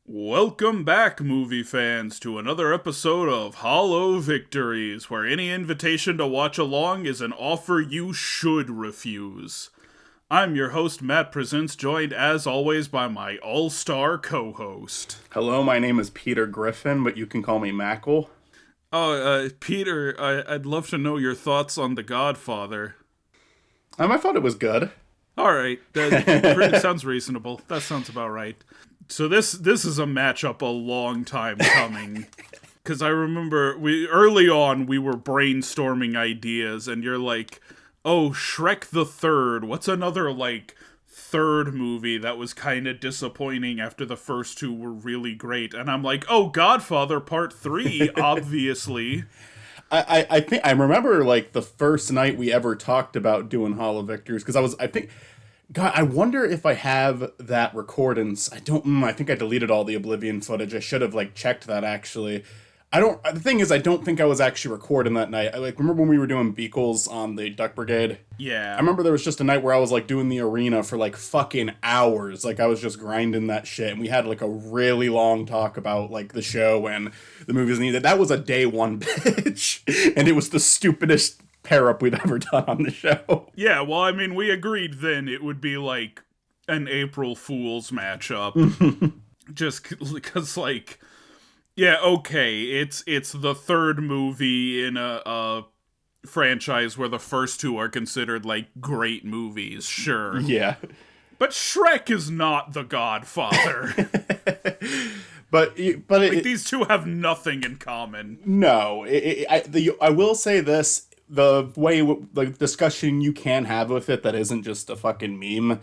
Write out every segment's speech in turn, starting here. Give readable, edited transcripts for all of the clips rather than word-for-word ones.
Welcome back, movie fans, to another episode of Hollow Victories, where any invitation to watch along is an offer you should refuse. I'm your host, Matt Presents, joined as always by my all-star co-host. Hello, my name is Peter Griffin, but you can call me Makal. Peter, I'd love to know your thoughts on The Godfather. I thought it was good. Alright, that sounds reasonable. That sounds about right. So this is a matchup a long time coming. Because I remember early on we were brainstorming ideas, and you're like, oh, Shrek the Third. What's another, third movie that was kind of disappointing after the first two were really great? And I'm like, oh, Godfather Part 3, obviously. I think I remember the first night we ever talked about doing Hollow Victories, because God, I wonder if I have that recordings. I don't. I think I deleted all the Oblivion footage. I should have checked that actually. I don't. The thing is, I don't think I was actually recording that night. I remember when we were doing Beakles on the Duck Brigade. Yeah. I remember there was just a night where I was doing the arena for fucking hours. I was just grinding that shit, and we had a really long talk about the show and the movies needed. That was a day one bitch, and it was the stupidest pair up we'd ever done on the show. Yeah, well, I mean, we agreed then it would be an April Fool's matchup. Just because, yeah, okay, it's the third movie in a franchise where the first two are considered, great movies, sure. Yeah. But Shrek is not The Godfather. But these two have nothing in common. No, I will say this. The way, the discussion you can have with it that isn't just a fucking meme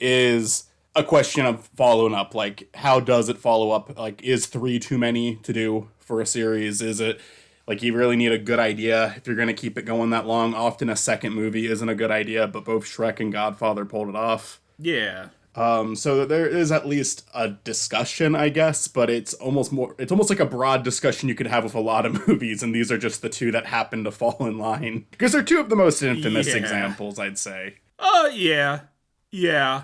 is a question of following up. How does it follow up? Is 3 too many to do for a series? Is it, you really need a good idea if you're going to keep it going that long? Often a second movie isn't a good idea, but both Shrek and Godfather pulled it off. Yeah. So there is at least a discussion, I guess, but it's almost like a broad discussion you could have with a lot of movies, and these are just the two that happen to fall in line. Because they're two of the most infamous examples, I'd say. Yeah. Yeah.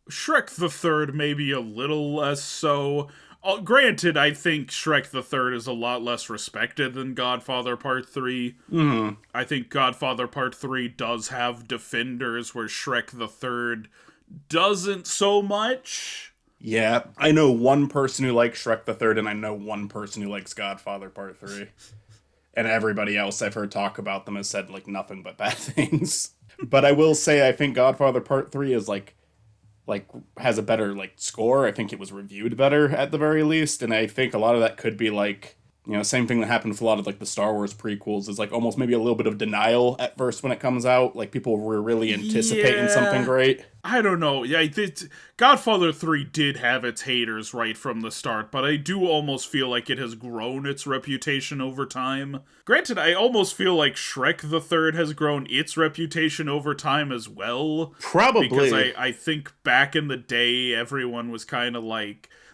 Shrek the Third maybe a little less so. Granted, I think Shrek the Third is a lot less respected than Godfather Part 3. Mm-hmm. I think Godfather Part 3 does have defenders where Shrek the Third doesn't so much. Yeah, I know one person who likes Shrek the Third, and I know one person who likes Godfather Part 3. And everybody else I've heard talk about them has said, nothing but bad things. But I will say, I think Godfather Part 3 is, has a better, score. I think it was reviewed better, at the very least. And I think a lot of that could be, same thing that happened with a lot of, the Star Wars prequels, is, almost maybe a little bit of denial at first when it comes out. People were really anticipating something great. I don't know. Yeah, Godfather 3 did have its haters right from the start, but I do almost feel like it has grown its reputation over time. Granted, I almost feel like Shrek the Third has grown its reputation over time as well. Probably. Because I think back in the day, everyone was kind of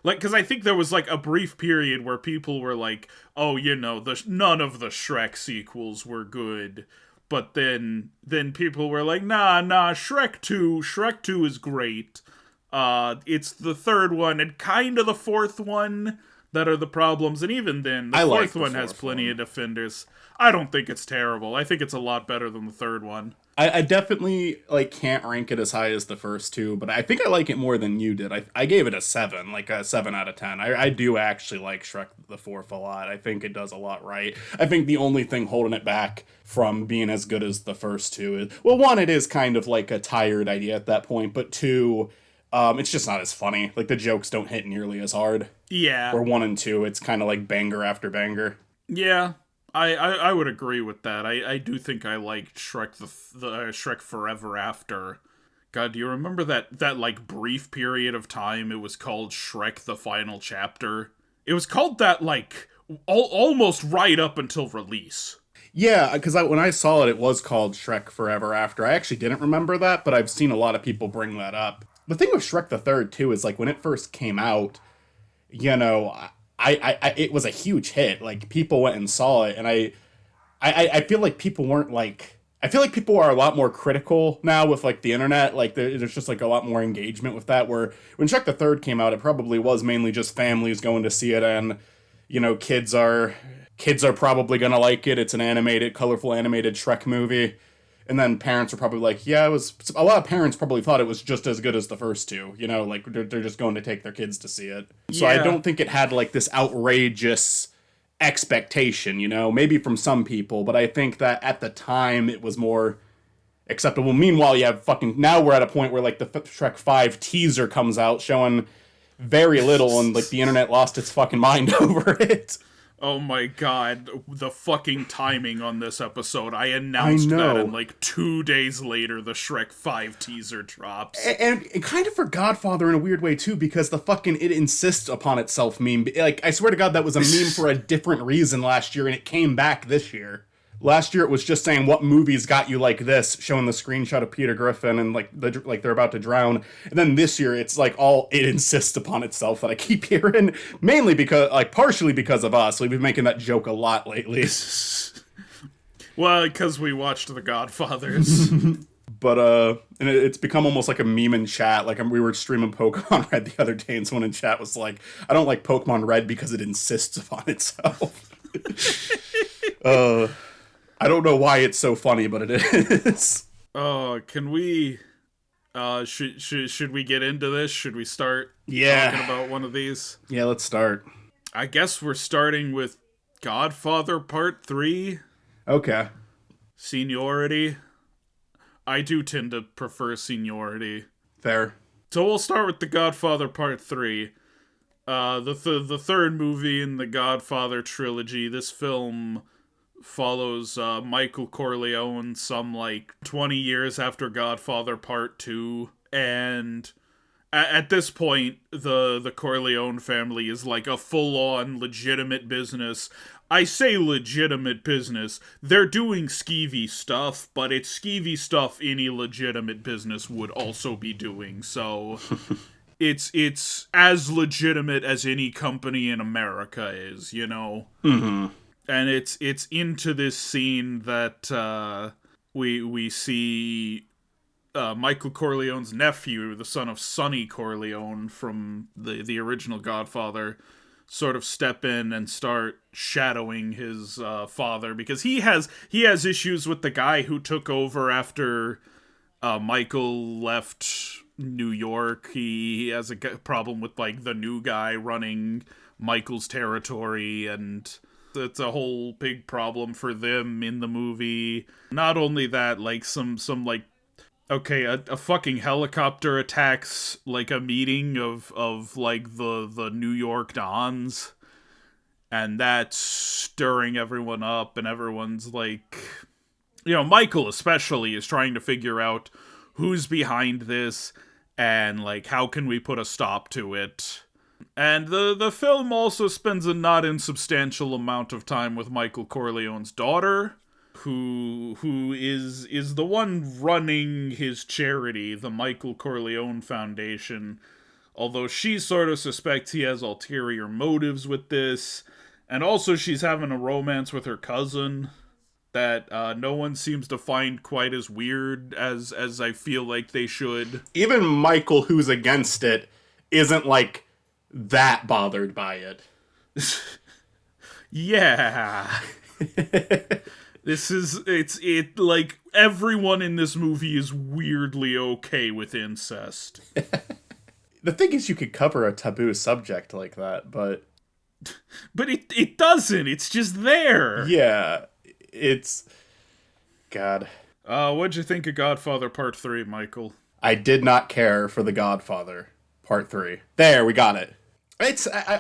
because I think there was a brief period where people were oh, none of the Shrek sequels were good. But then people were nah, Shrek 2 is great. It's the third one and kind of the fourth one that are the problems. And even then, the fourth one has plenty of defenders. I don't think it's terrible. I think it's a lot better than the third one. I definitely can't rank it as high as the first two, but I think I like it more than you did. I gave it a 7, a 7 out of 10. I do actually like Shrek the Fourth a lot. I think it does a lot right. I think the only thing holding it back from being as good as the first two is, well, one, it is kind of a tired idea at that point, but two, it's just not as funny. The jokes don't hit nearly as hard. Yeah. Or 1 and 2, it's kind of banger after banger. Yeah. I would agree with that. I do think I liked Shrek the Shrek Forever After. God, do you remember that brief period of time it was called Shrek the Final Chapter? It was called that almost right up until release. Yeah, because when I saw it, it was called Shrek Forever After. I actually didn't remember that, but I've seen a lot of people bring that up. The thing with Shrek the Third too is when it first came out, I it was a huge hit. People went and saw it, and I feel like people weren't I feel like people are a lot more critical now with like the internet. Like there's just like a lot more engagement with that. Where when Shrek the Third came out, it probably was mainly just families going to see it, and kids are probably gonna like it. It's an animated, colorful animated Shrek movie. And then parents are probably like, yeah, it was. A lot of parents probably thought it was just as good as the first two. Like they're just going to take their kids to see it. So I Yeah. don't think it had like this outrageous expectation, maybe from some people, but I think that at the time it was more acceptable. Meanwhile, you have now we're at a point where like the Shrek 5 teaser comes out showing very little, and like the internet lost its fucking mind over it. Oh my god, the fucking timing on this episode. I I announced that, and know. like 2 days later, the Shrek 5 teaser drops. And kind of for Godfather in a weird way too, because the fucking "it insists upon itself" meme, like I swear to God, that was a meme for a different reason last year, and it came back this year. Last year it was just saying what movies got you like this, showing the screenshot of Peter Griffin and like they're about to drown. And then this year it's like all "it insists upon itself" that I keep hearing, mainly because like partially because of us. We've been making that joke a lot lately. Well, because we watched The Godfathers. But and it's become almost like a meme in chat. Like we were streaming Pokemon Red the other day, and someone in chat was like, "I don't like Pokemon Red because it insists upon itself." I don't know why it's so funny, but it is. Oh, can we? Should we get into this? Should we start Yeah. talking about one of these? Yeah, let's start. I guess we're starting with Godfather Part 3, Okay. Seniority. I do tend to prefer Seniority. Fair. So we'll start with The Godfather Part 3. The third movie in the Godfather trilogy. This film follows Michael Corleone some like 20 years after Godfather Part 2, and at this point the Corleone family is like a full-on legitimate business. I say legitimate business. They're doing skeevy stuff, but it's skeevy stuff any legitimate business would also be doing. So it's as legitimate as any company in America is, Mm-hmm. And it's into this scene that we see Michael Corleone's nephew, the son of Sonny Corleone from the original Godfather, sort of step in and start shadowing his father, because he has issues with the guy who took over after Michael left New York. He has a problem with like the new guy running Michael's territory, and it's a whole big problem for them in the movie. Not only that, like some like, okay, a fucking helicopter attacks like a meeting of like the New York Dons, and that's stirring everyone up, and everyone's like, Michael especially is trying to figure out who's behind this and like how can we put a stop to it. And the film also spends a not insubstantial amount of time with Michael Corleone's daughter, who is the one running his charity, the Michael Corleone Foundation, although she sort of suspects he has ulterior motives with this, and also she's having a romance with her cousin that no one seems to find quite as weird as I feel like they should. Even Michael, who's against it, isn't like that bothered by it. Yeah. It's like everyone in this movie is weirdly okay with incest. The thing is, you could cover a taboo subject like that, but it doesn't. It's just there. yeah, it's God. What'd you think of Godfather Part 3, Michael? I did not care for The Godfather Part 3. There, we got it.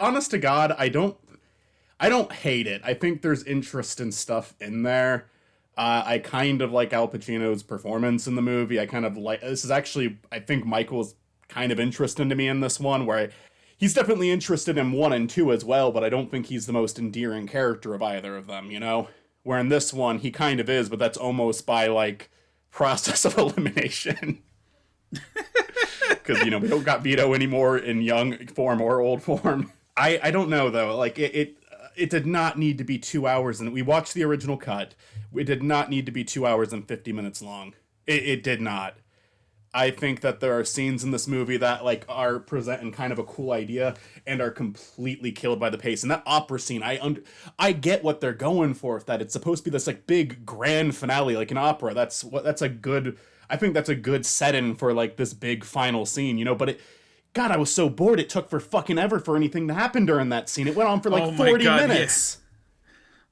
Honest to God, I don't hate it. I think there's interesting stuff in there. I kind of like Al Pacino's performance in the movie. I kind of like, this is actually, I think Michael's kind of interesting to me in this one, where he's definitely interested in 1 and 2 as well, but I don't think he's the most endearing character of either of them, Where in this one, he kind of is, but that's almost by, like, process of elimination. Because, we don't got Vito anymore in young form or old form. I don't know, though. Like, it it did not need to be 2 hours, and we watched the original cut. It did not need to be 2 hours and 50 minutes long. It did not. I think that there are scenes in this movie that like are presenting kind of a cool idea and are completely killed by the pace. And that opera scene, I get what they're going for with that. It's supposed to be this like big grand finale, like an opera. That's a good. I think that's a good set-in for like this big final scene, you know. But God, I was so bored. It took for fucking ever for anything to happen during that scene. It went on for like Oh my 40 God, minutes.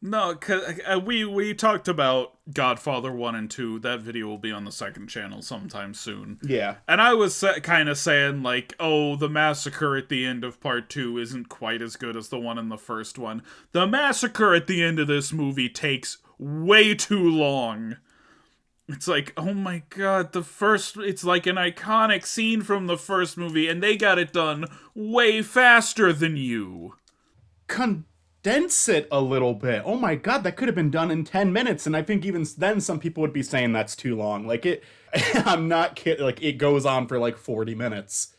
No, cause we talked about Godfather 1 and 2. That video will be on the second channel sometime soon. Yeah. And I was kind of saying, like, oh, the massacre at the end of part 2 isn't quite as good as the one in the first one. The massacre at the end of this movie takes way too long. It's like, oh my God, it's like an iconic scene from the first movie, and they got it done way faster than you. Condense it a little bit. Oh my God, that could have been done in 10 minutes. And I think even then some people would be saying that's too long. Like I'm not kidding. Like it goes on for like 40 minutes.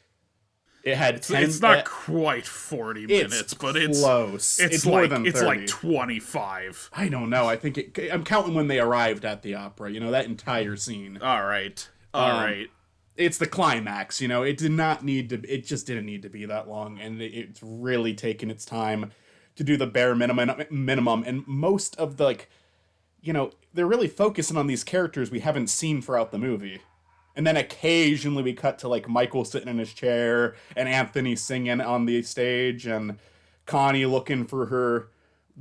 It had 10. It's not quite 40 minutes, but it's close. It's more like, than 30. it's like 25. I don't know. I think I'm counting when they arrived at the opera, you know, that entire scene. All right. All right. It's the climax, you know. It just didn't need to be that long, and it's really taken its time to do the bare minimum, and most of the, like, you know, they're really focusing on these characters we haven't seen throughout the movie. And then occasionally we cut to like Michael sitting in his chair and Anthony singing on the stage and Connie looking for her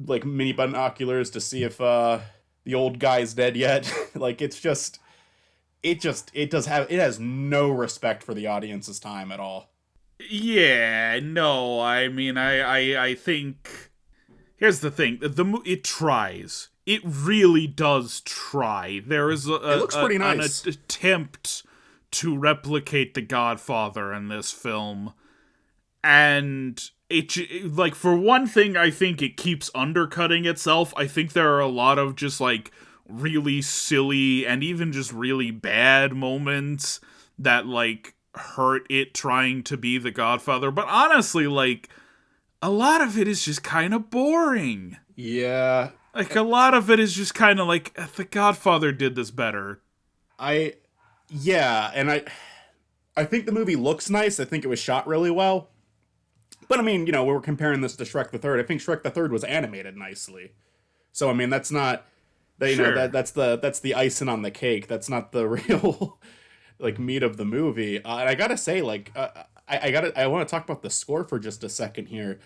like mini binoculars to see if the old guy's dead yet. Like it has no respect for the audience's time at all. Yeah, no, I mean, I think here's the thing: it tries. It really does try. There is it looks pretty nice. An attempt to replicate The Godfather in this film, and it like for one thing, I think it keeps undercutting itself. I think there are a lot of just like really silly and even just really bad moments that like hurt it trying to be The Godfather. But honestly, like a lot of it is just kind of boring. Yeah. Like, a lot of it is just kind of like, The Godfather did this better. Yeah, and I think the movie looks nice. I think it was shot really well. But I mean, you know, we were comparing this to Shrek the Third. I think Shrek the Third was animated nicely. So I mean, that's not, you Sure. know, that's the icing on the cake. That's not the real like meat of the movie. And I gotta say, like, I want to talk about the score for just a second here.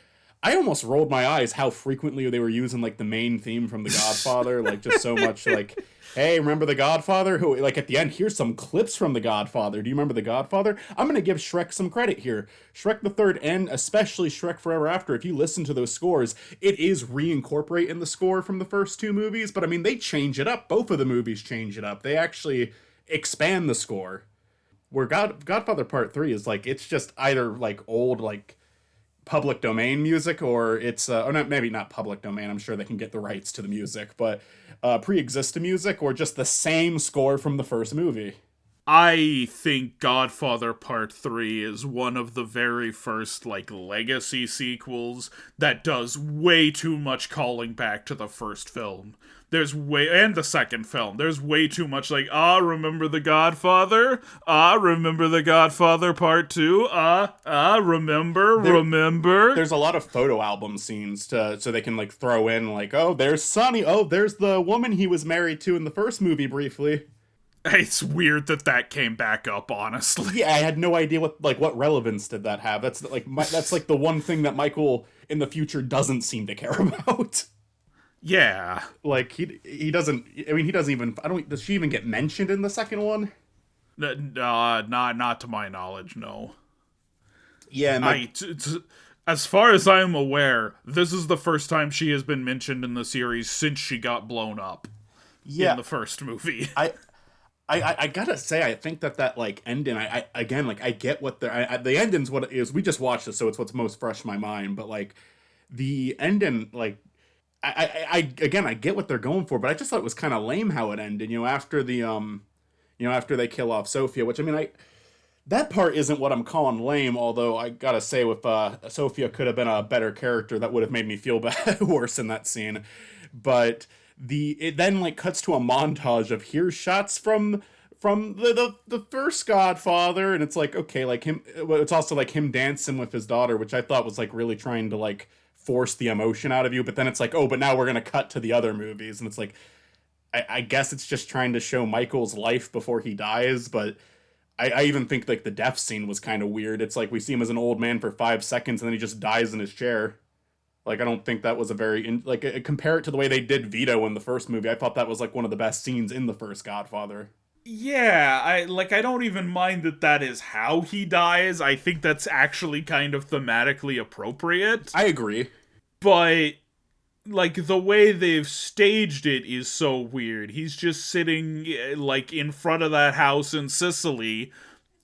I almost rolled my eyes how frequently they were using like the main theme from The Godfather, like just so much like, hey, remember The Godfather? Who like at the end, here's some clips from The Godfather. Do you remember The Godfather? I'm gonna give Shrek some credit here. Shrek the Third and especially Shrek Forever After, if you listen to those scores, it is reincorporating the score from the first two movies, but I mean they change it up. Both of the movies change it up. They actually expand the score. Where Godfather Part 3 is like it's just either like old like public domain music or it's or not, maybe not public domain, I'm sure they can get the rights to the music, but pre-existing music or just the same score from the first movie. I think Godfather Part 3 is one of the very first, like, legacy sequels that does way too much calling back to the first film. And the second film. There's way too much, like, remember The Godfather? Remember The Godfather Part 2? Remember? There's a lot of photo album scenes so they can, like, throw in, like, oh, there's Sonny. Oh, there's the woman he was married to in the first movie briefly. It's weird that came back up, honestly. Yeah, I had no idea what relevance did that have. That's like the one thing that Michael in the future doesn't seem to care about. Yeah. Like he doesn't. I mean, he doesn't even. Does she even get mentioned in the second one? Not to my knowledge, no. Yeah, and as far as I'm aware, this is the first time she has been mentioned in the series since she got blown up. Yeah, in the first movie. I gotta say, I think that like ending, I get what the ending's what it is. We just watched it, so it's what's most fresh in my mind. But like the ending, like I get what they're going for, but I just thought it was kind of lame how it ended. You know, after the after they kill off Sophia, which I mean, That part isn't what I'm calling lame, although I gotta say, with Sophia could have been a better character, that would have made me feel bad worse in that scene. But it then like cuts to a montage of here's shots from the first Godfather, and it's like, okay, like him. It's also like him dancing with his daughter, which I thought was like really trying to like force the emotion out of you. But then it's like, oh, but now we're gonna cut to the other movies, and it's like, I guess it's just trying to show Michael's life before he dies, but I even think like the death scene was kind of weird. It's like we see him as an old man for 5 seconds and then he just dies in his chair. Like I don't think that was a very compare it to the way they did Vito in the first movie. I thought that was like one of the best scenes in the first Godfather. Yeah, I don't even mind that that is how he dies. I think that's actually kind of thematically appropriate. I agree. But like the way they've staged it is so weird. He's just sitting like in front of that house in Sicily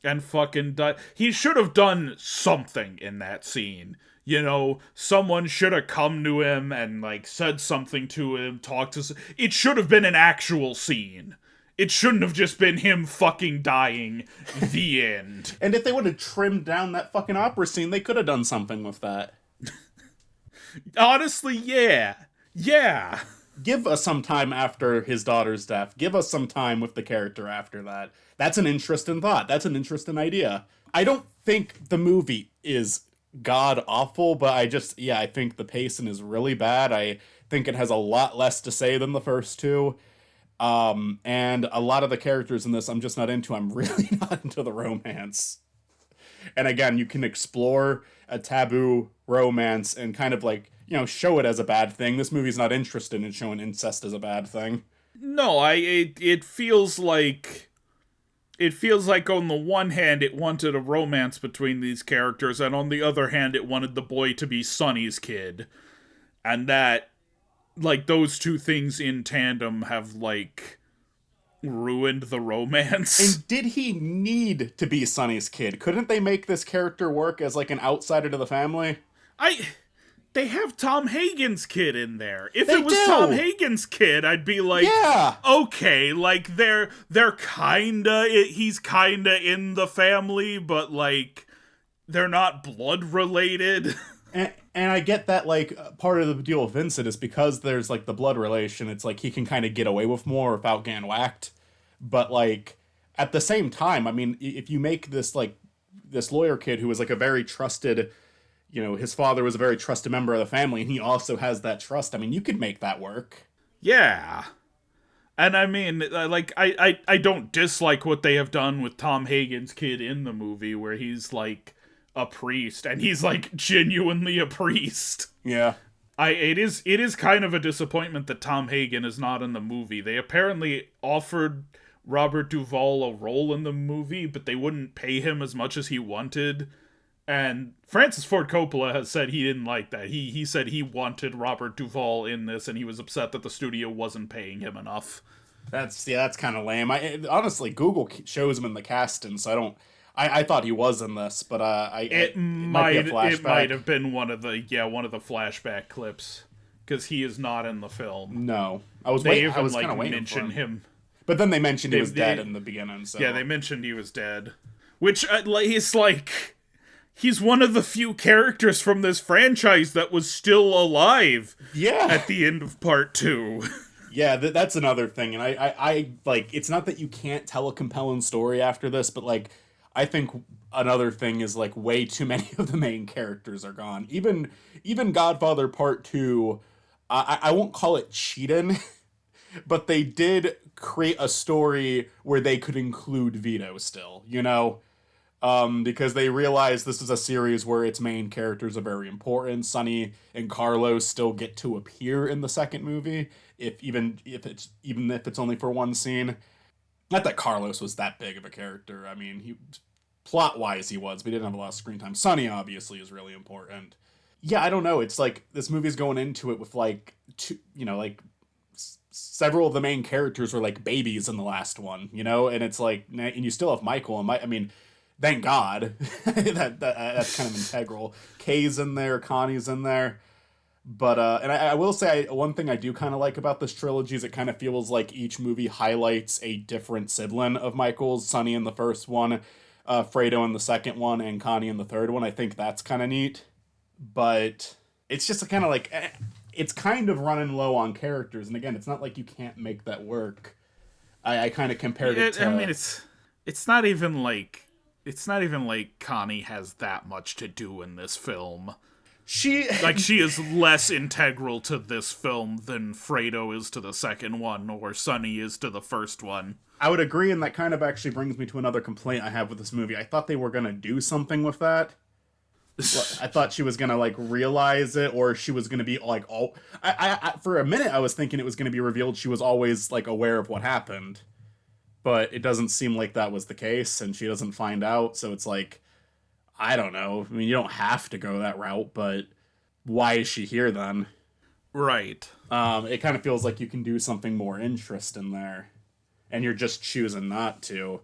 and fucking he should have done something in that scene. You know, someone should have come to him and like said something to him, talked to it should have been an actual scene. It shouldn't have just been him fucking dying. The end. And if they would have trimmed down that fucking opera scene, they could have done something with that. Honestly, yeah. Yeah. Give us some time after his daughter's death. Give us some time with the character after that. That's an interesting thought. That's an interesting idea. I don't think the movie is god awful, but I think the pacing is really bad. I think it has a lot less to say than the first two. And a lot of the characters in this I'm just not into. I'm really not into the romance. And again, you can explore a taboo romance and kind of like, show it as a bad thing. This movie's not interested in showing incest as a bad thing. No, it feels like on the one hand it wanted a romance between these characters, and on the other hand it wanted the boy to be Sonny's kid. And that like those two things in tandem have like ruined the romance. And did he need to be Sonny's kid? Couldn't they make this character work as like an outsider to the family? They have Tom Hagen's kid in there. If They it was do. Tom Hagen's kid, I'd be like, Yeah. okay, like they're he's kinda in the family, but like they're not blood related. And I get that, like, part of the deal with Vincent is because there's, like, the blood relation, it's like he can kind of get away with more without getting whacked. But, like, at the same time, I mean, if you make this, like, this lawyer kid who was, like, a very trusted, his father was a very trusted member of the family, and he also has that trust, I mean, you could make that work. Yeah. And I mean, like, I don't dislike what they have done with Tom Hagen's kid in the movie, where he's, like, a priest, and he's like genuinely a priest. Yeah. It is kind of a disappointment that Tom Hagen is not in the movie. They apparently offered Robert Duvall a role in the movie, but they wouldn't pay him as much as he wanted. And Francis Ford Coppola has said he didn't like that. He said he wanted Robert Duvall in this, and he was upset that the studio wasn't paying him enough. That's kind of lame. Honestly, Google shows him in the casting, so I thought he was in this, but it might be a flashback. It might have been one of the flashback clips, because he is not in the film. No, I was kind of of waiting mention for him. But then they mentioned he was dead in the beginning. So yeah, they mentioned he was dead, which he's like he's one of the few characters from this franchise that was still alive. Yeah, at the end of part 2. Yeah, that's another thing, and I like. It's not that you can't tell a compelling story after this, but like. I think another thing is like way too many of the main characters are gone. Even Godfather Part 2, I won't call it cheating, but they did create a story where they could include Vito still, because they realized this is a series where its main characters are very important. Sonny and Carlos still get to appear in the second movie, even if it's only for one scene. Not that Carlos was that big of a character. I mean, plot-wise he was, but he didn't have a lot of screen time. Sonny obviously is really important. Yeah, I don't know. It's like this movie's going into it with like several of the main characters were like babies in the last one, and it's like, and you still have Michael and I mean, thank God that's kind of integral. Kay's in there, Connie's in there. But, and I will say, one thing I do kind of like about this trilogy is it kind of feels like each movie highlights a different sibling of Michael's. Sonny in the first one, Fredo in the second one and Connie in the third one. I think that's kind of neat. But it's just kind of like, it's kind of running low on characters. And again, it's not like you can't make that work. I kind of compared it to... I mean, it's not even like... It's not even like Connie has that much to do in this film. She is less integral to this film than Fredo is to the second one, or Sonny is to the first one. I would agree, and that kind of actually brings me to another complaint I have with this movie. I thought they were going to do something with that. I thought she was going to, like, realize it, or she was going to be, like, all... for a minute, I was thinking it was going to be revealed she was always, like, aware of what happened. But it doesn't seem like that was the case, and she doesn't find out, so it's like, I don't know. I mean, you don't have to go that route, but why is she here then? Right. It kind of feels like you can do something more interesting there, and you're just choosing not to.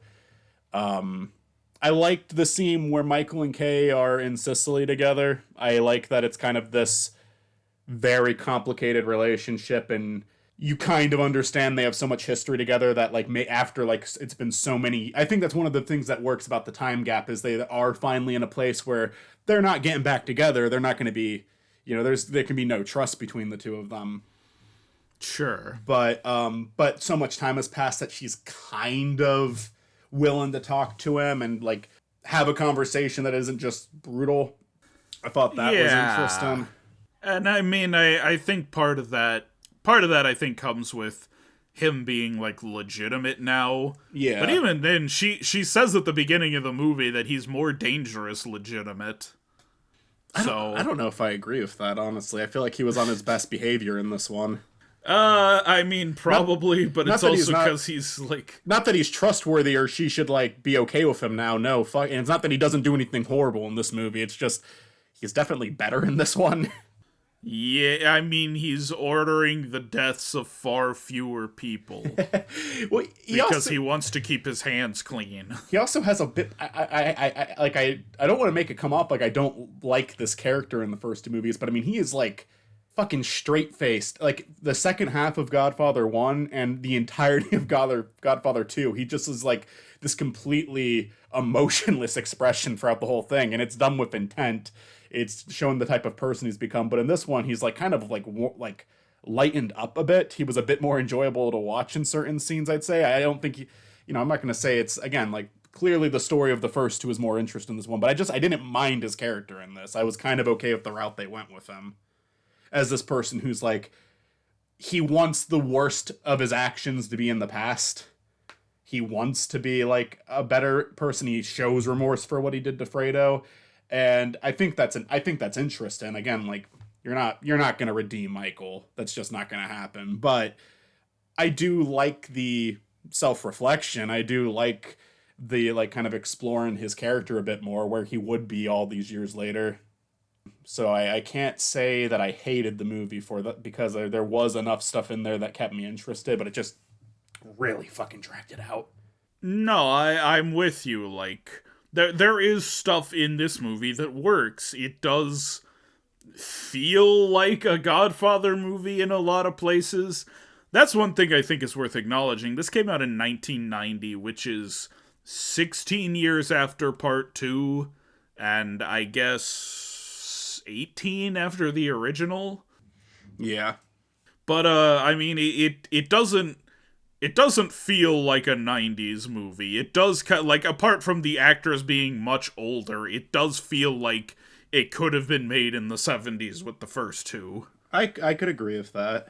I liked the scene where Michael and Kay are in Sicily together. I like that it's kind of this very complicated relationship, and you kind of understand they have so much history together that, like, after, like, it's been so many... I think that's one of the things that works about the time gap, is they are finally in a place where they're not getting back together. They're not going to be... You know, there can be no trust between the two of them. Sure. But so much time has passed that she's kind of willing to talk to him and, like, have a conversation that isn't just brutal. I thought that was interesting. And I mean, I think part of that I think comes with him being, like, legitimate now. Yeah. But even then, she says at the beginning of the movie that he's more dangerous legitimate. I don't know if I agree with that, honestly. I feel like he was on his best behavior in this one. I mean, probably, but it's also because he's, like... Not that he's trustworthy or she should, like, be okay with him now, no. And it's not that he doesn't do anything horrible in this movie, it's just, he's definitely better in this one. Yeah, I mean, he's ordering the deaths of far fewer people. Well, he wants to keep his hands clean. He also has a bit... I don't want to make it come off like I don't like this character in the first two movies, but I mean, he is, like, fucking straight-faced. Like, the second half of Godfather 1 and the entirety of Godfather 2, he just is, like, this completely emotionless expression throughout the whole thing, and it's done with intent. It's shown the type of person he's become, but in this one, he's, like, kind of, like lightened up a bit. He was a bit more enjoyable to watch in certain scenes, I'd say. I don't think I'm not going to say it's, again, like, clearly the story of the first two is more interesting than this one, but I didn't mind his character in this. I was kind of okay with the route they went with him. As this person who's, like, he wants the worst of his actions to be in the past. He wants to be, like, a better person. He shows remorse for what he did to Fredo. And I think that's interesting. Again, like, you're not going to redeem Michael. That's just not going to happen. But I do like the self-reflection. I do like the, like, kind of exploring his character a bit more, where he would be all these years later. So I can't say that I hated the movie for that, because there was enough stuff in there that kept me interested, but it just really fucking dragged it out. No, I'm with you. Like, there is stuff in this movie that works. It does feel like a Godfather movie in a lot of places. That's one thing I think is worth acknowledging. This came out in 1990, which is 16 years after Part 2, and I guess 18 after the original. Yeah. But I mean, it doesn't feel like a 90s movie. It does, like, apart from the actors being much older, it does feel like it could have been made in the 70s with the first two. I could agree with that.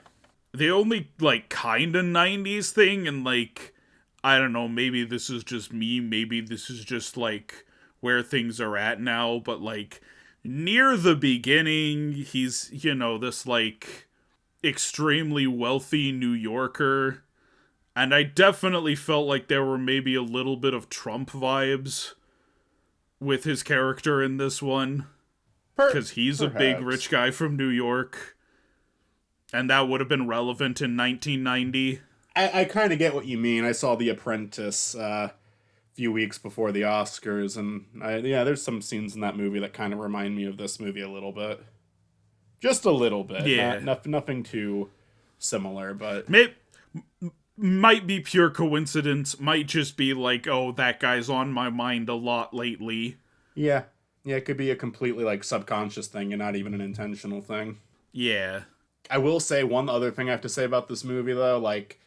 The only, like, kind of 90s thing, and, like, I don't know, maybe this is just me, maybe this is just, like, where things are at now, but, like, near the beginning, he's, this, like, extremely wealthy New Yorker. And I definitely felt like there were maybe a little bit of Trump vibes with his character in this one. Because he's a big rich guy from New York. And that would have been relevant in 1990. I kind of get what you mean. I saw The Apprentice a few weeks before the Oscars. And there's some scenes in that movie that kind of remind me of this movie a little bit. Just a little bit. Yeah. Nothing too similar, but... might be pure coincidence, might just be like, oh, that guy's on my mind a lot lately. Yeah. Yeah, it could be a completely like subconscious thing and not even an intentional thing. Yeah. I will say one other thing I have to say about this movie though, like,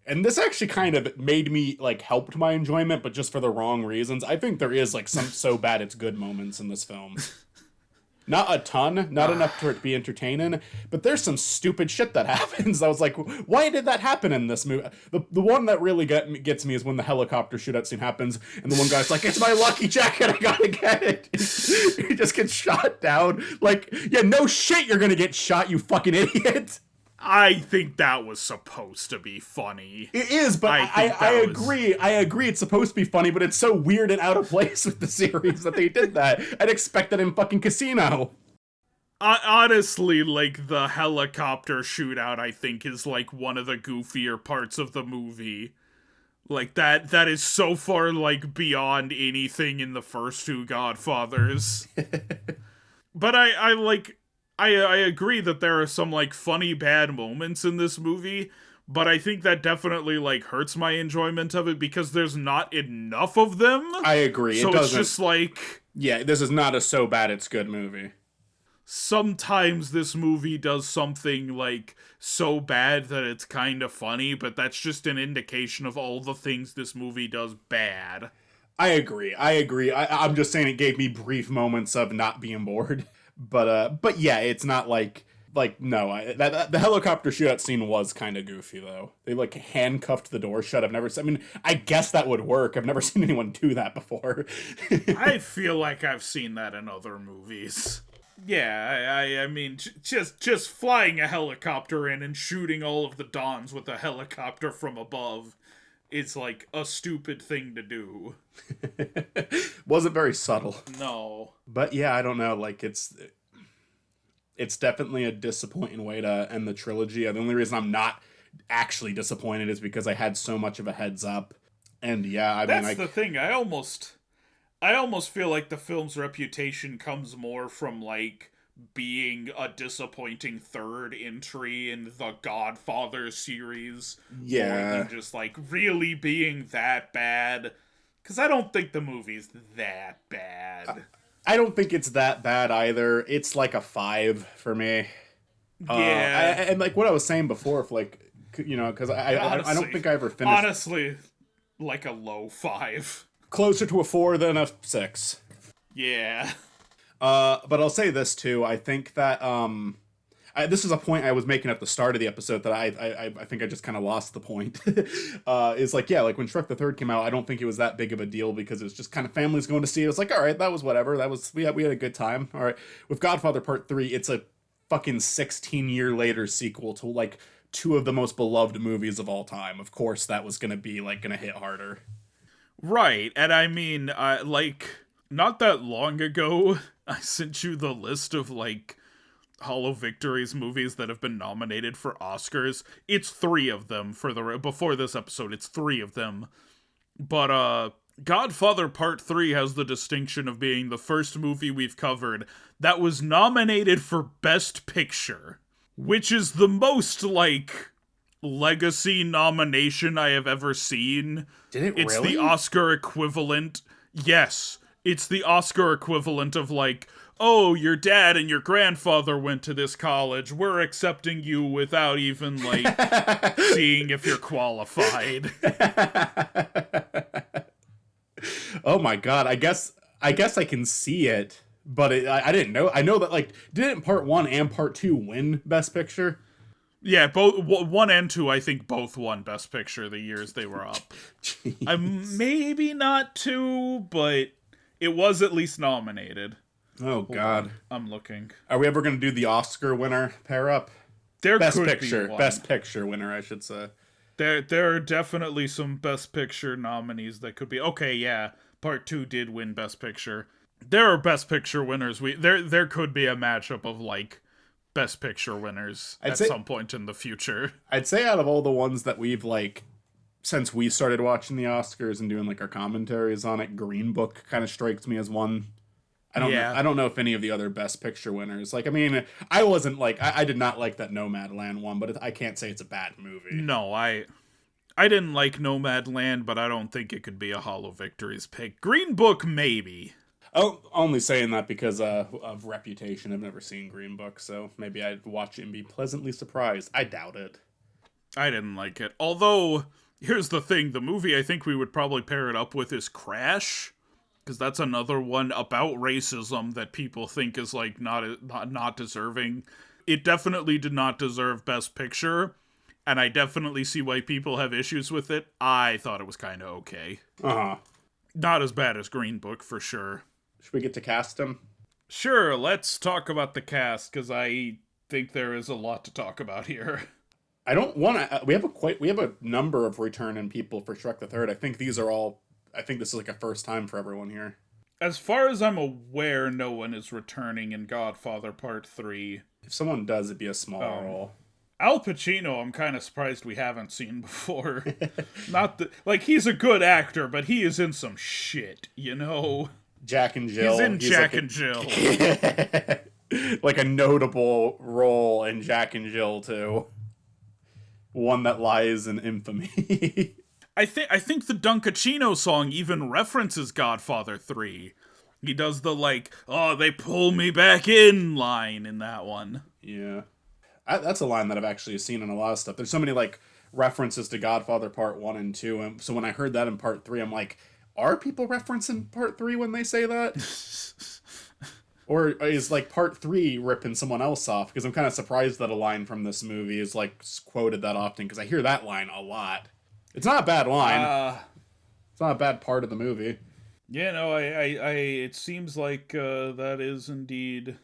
and this actually kind of made me like helped my enjoyment, but just for the wrong reasons. I think there is like some so bad it's good moments in this film. Not a ton, not enough for it to be entertaining, but there's some stupid shit that happens. I was like, why did that happen in this movie? The one that really gets me is when the helicopter shootout scene happens, and the one guy's like, it's my lucky jacket, I gotta get it. He just gets shot down. Like, yeah, no shit, you're gonna get shot, you fucking idiot. I think that was supposed to be funny. It is, but I agree. I agree it's supposed to be funny, but it's so weird and out of place with the series that they did that. I'd expect that in fucking Casino. Honestly, like, the helicopter shootout, I think, is, like, one of the goofier parts of the movie. Like, that is so far, like, beyond anything in the first two Godfathers. But I agree that there are some, like, funny bad moments in this movie, but I think that definitely, like, hurts my enjoyment of it because there's not enough of them. I agree. So it's just like... Yeah, this is not a so bad it's good movie. Sometimes this movie does something, like, so bad that it's kind of funny, but that's just an indication of all the things this movie does bad. I agree. I'm just saying it gave me brief moments of not being bored. But yeah, it's not like no. The helicopter shootout scene was kind of goofy though. They like handcuffed the door shut. I mean, I guess that would work. I've never seen anyone do that before. I feel like I've seen that in other movies. Yeah, I mean, just flying a helicopter in and shooting all of the Dons with a helicopter from above is like a stupid thing to do. Wasn't very subtle. No. But yeah, I don't know. Like it's definitely a disappointing way to end the trilogy. The only reason I'm not actually disappointed is because I had so much of a heads up. And yeah, I mean, that's the thing. I almost feel like the film's reputation comes more from like being a disappointing third entry in the Godfather series, yeah, more than just like really being that bad. Because I don't think the movie's that bad. I don't think it's that bad either. It's like a 5 for me. Yeah, and like what I was saying before, if like because I don't think I ever finished. Honestly, like a low 5. Closer to a 4 than a 6. Yeah. But I'll say this too. I think that this is a point I was making at the start of the episode that I think I just kind of lost the point. Is like, yeah, like when Shrek the Third came out, I don't think it was that big of a deal because it was just kind of families going to see it. It was like, all right, that was whatever. That was we had a good time. All right, with Godfather Part 3, it's a fucking 16-year later sequel to like two of the most beloved movies of all time. Of course, that was gonna hit harder. Right, and I mean, like, not that long ago, I sent you the list of, like, Hollow Victories movies that have been nominated for Oscars. It's 3 of them before this episode, it's 3 of them. But, Godfather Part 3 has the distinction of being the first movie we've covered that was nominated for Best Picture, which is the most, like, legacy nomination I have ever seen. It's really? the Oscar equivalent. Yes, it's the Oscar equivalent of like, oh, your dad and your grandfather went to this college. We're accepting you without even like seeing if you're qualified. Oh my god, I guess I can see it, but I didn't know. I know that like didn't Part 1 and Part 2 win Best Picture? Yeah, both 1 and 2, I think both won Best Picture the years they were up. Maybe not 2, but it was at least nominated. Oh god, I'm looking. Are we ever going to do the Oscar winner pair up? There Best could Picture, be one. Best Picture winner, I should say. There are definitely some Best Picture nominees that could be. Okay, yeah, Part 2 did win Best Picture. There are Best Picture winners. There could be a matchup of like Best Picture winners at some point in the future. I'd say out of all the ones that we've like since we started watching the Oscars and doing like our commentaries on it, Green Book kind of strikes me as one. I don't know if any of the other Best Picture winners. Like, I mean, I wasn't like I did not like that Nomadland one, but I can't say it's a bad movie. No, I I didn't like Nomadland, but I don't think it could be a Hollow Victories pick. Green Book, maybe. Oh, only saying that because of reputation. I've never seen Green Book, so maybe I'd watch it and be pleasantly surprised. I doubt it. I didn't like it. Although, here's the thing, the movie I think we would probably pair it up with is Crash, because that's another one about racism that people think is like not deserving. It definitely did not deserve Best Picture, and I definitely see why people have issues with it. I thought it was kind of okay. Uh-huh. Not as bad as Green Book, for sure. Should we get to cast him? Sure, let's talk about the cast, because I think there is a lot to talk about here. I don't want to. We have a number of returning people for Shrek the Third. I think these are all. I think this is like a first time for everyone here. As far as I'm aware, no one is returning in Godfather Part 3. If someone does, it'd be a small role. Al Pacino, I'm kind of surprised we haven't seen before. Not that, like, he's a good actor, but he is in some shit, you know? Jack and Jill. He's in Jack and Jill. Like a notable role in Jack and Jill, too. One that lies in infamy. I think the Dunkachino song even references Godfather 3. He does the, like, oh, they pull me back in line in that one. Yeah. That's a line that I've actually seen in a lot of stuff. There's so many, like, references to Godfather Part 1 and 2. And so when I heard that in Part 3, I'm like, are people referencing Part 3 when they say that? Or is, like, Part 3 ripping someone else off? Because I'm kind of surprised that a line from this movie is, like, quoted that often. Because I hear that line a lot. It's not a bad line. It's not a bad part of the movie. Yeah, no, it seems like that is indeed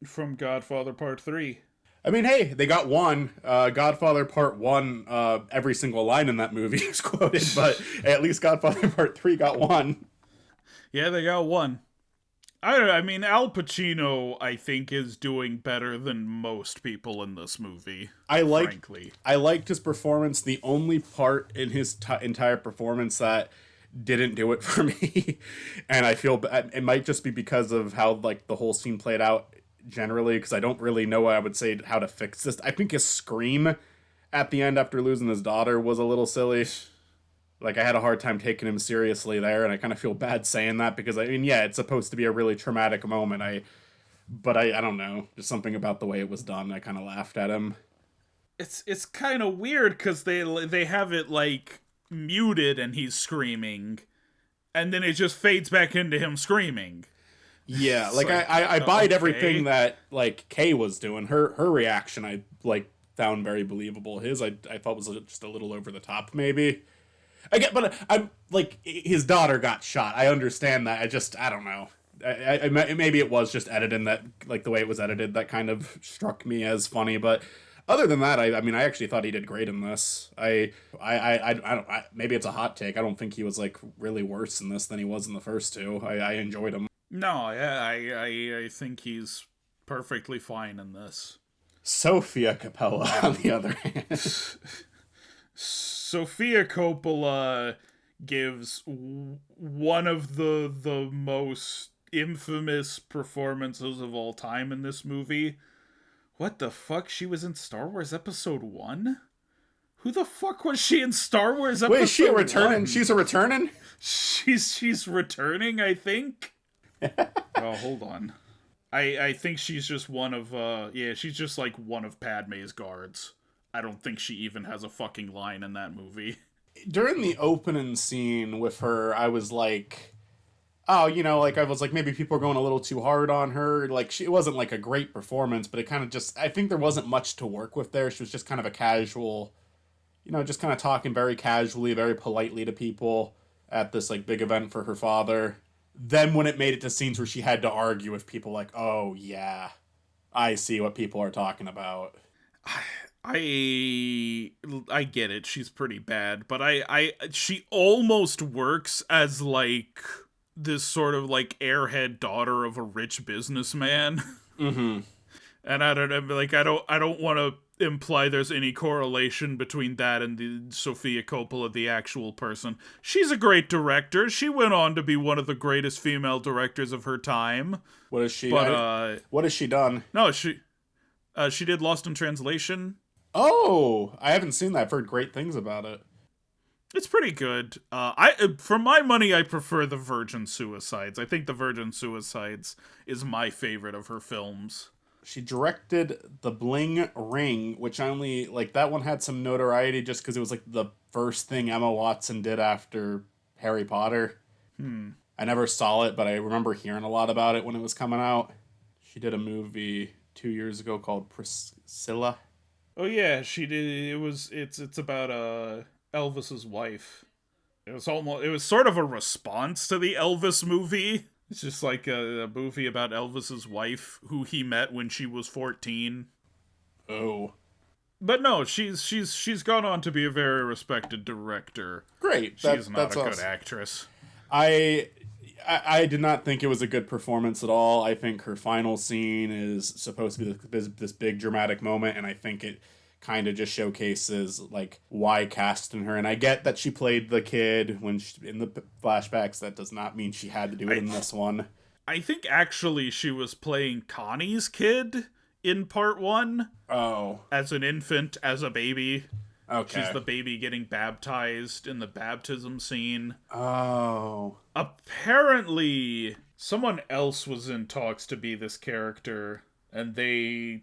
from Godfather Part 3. I mean, hey, they got one. Godfather Part 1, every single line in that movie is quoted, but at least Godfather Part 3 got one. Yeah, they got one. I don't know, I mean, Al Pacino, I think, is doing better than most people in this movie, frankly. I liked his performance. The only part in his entire performance that didn't do it for me, and I feel it might just be because of how, like, the whole scene played out generally, because I don't really know what I would say how to fix this. I think his scream at the end after losing his daughter was a little silly. Like, I had a hard time taking him seriously there, and I kind of feel bad saying that, because, I mean, yeah, it's supposed to be a really traumatic moment. But I don't know, just something about the way it was done. I kind of laughed at him. It's kind of weird, because they have it, like, muted and he's screaming, and then it just fades back into him screaming. Yeah, like, I buyed everything that, like, Kay was doing. Her reaction, I, like, found very believable. His, I thought was just a little over the top, maybe. But I'm like, his daughter got shot. I understand that. I don't know. Maybe it was just editing that, like, the way it was edited, that kind of struck me as funny. But other than that, I mean, I actually thought he did great in this. I don't. Maybe it's a hot take. I don't think he was, like, really worse in this than he was in the first two. I enjoyed him. No, yeah, I think he's perfectly fine in this. Sofia Coppola, on the other hand. Sofia Coppola gives one of the most infamous performances of all time in this movie. What the fuck? She was in Star Wars Episode 1? Who the fuck was she in Star Wars Episode 1? Wait, is she returning? 1? She's a returning? She's returning, I think. Oh, hold on. I think she's just one of, she's just like one of Padme's guards. I don't think she even has a fucking line in that movie. During the opening scene with her, I was like, oh, you know, like, I was like, maybe people are going a little too hard on her. Like, it wasn't, like, a great performance, but it kind of just, I think there wasn't much to work with there. She was just kind of a casual, you know, just kind of talking very casually, very politely to people at this, like, big event for her father. Then when it made it to scenes where she had to argue with people, like, oh, yeah, I see what people are talking about. I get it. She's pretty bad, but she almost works as, like, this sort of, like, airhead daughter of a rich businessman. Mm-hmm. And I don't know, like, I don't want to imply there's any correlation between that and the Sofia Coppola, the actual person. She's a great director. She went on to be one of the greatest female directors of her time. What has she? But what has she done? No, she did Lost in Translation. Oh, I haven't seen that. I've heard great things about it. It's pretty good. For my money, I prefer the Virgin Suicides. I think the Virgin Suicides is my favorite of her films. She directed The Bling Ring, which I only like that one had some notoriety just because it was like the first thing Emma Watson did after Harry Potter. I never saw it, but I remember hearing a lot about it when it was coming out. She did a movie 2 years ago called Priscilla. Oh yeah, she did. It's about Elvis's wife. It was sort of a response to the Elvis movie. It's just like a movie about Elvis's wife who he met when she was 14. Oh, But no, she's gone on to be a very respected director. great! She's not That's a good awesome. actress. I I did not think it was a good performance at all. I think her final scene is supposed to be this big dramatic moment, and I think it kind of just showcases like why casting her. And I get that she played the kid when in the flashbacks. That does not mean she had to do it in this one. I think actually she was playing Connie's kid in part one Oh, as an infant, as a baby. She's okay. the baby getting baptized in the baptism scene. Oh, Apparently, someone else was in talks to be this character, and they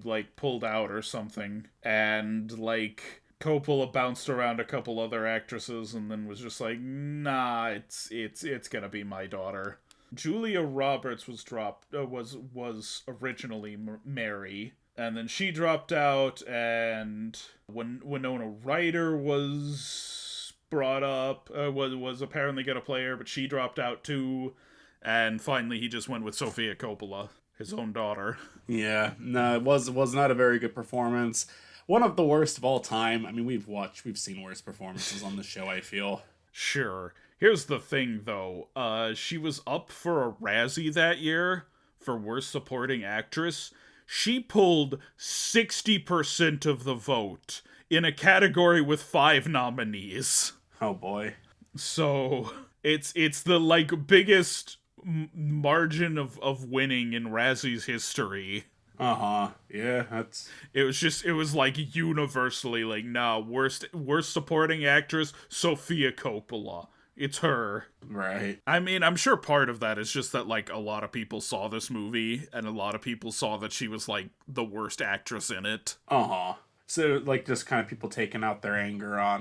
like pulled out or something, and like Coppola bounced around a couple other actresses, and then was just like, nah, it's gonna be my daughter. Julia Roberts was dropped. Was originally Mary, and then she dropped out, and when Winona Ryder was brought up, was apparently gonna play her, but she dropped out too, and finally he just went with Sofia Coppola, his own daughter. yeah. No, it was not a very good performance. One of the worst of all time. I mean, we've seen worse performances on the show, I feel. Sure. Here's the thing, though. She was up for a Razzie that year for Worst Supporting Actress. She pulled 60% of the vote in a category with 5 nominees. Oh boy. So it's the like biggest margin of winning in Razzie's history. Uh-huh. Yeah, that's It was like universally like, nah, worst supporting actress, Sofia Coppola. It's her. right. I mean, I'm sure part of that is just that like a lot of people saw this movie and a lot of people saw that she was like the worst actress in it. Uh-huh. So like just kind of people taking out their anger on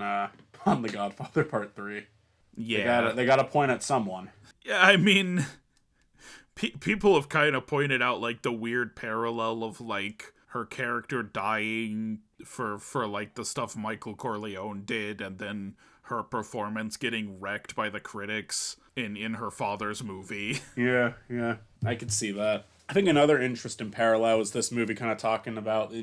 The Godfather Part 3. Yeah. They got to point at someone. Yeah, I mean, people have kind of pointed out like the weird parallel of like her character dying for like the stuff Michael Corleone did, and then her performance getting wrecked by the critics in her father's movie. Yeah, yeah. I could see that. I think another interesting parallel is this movie kind of talking about,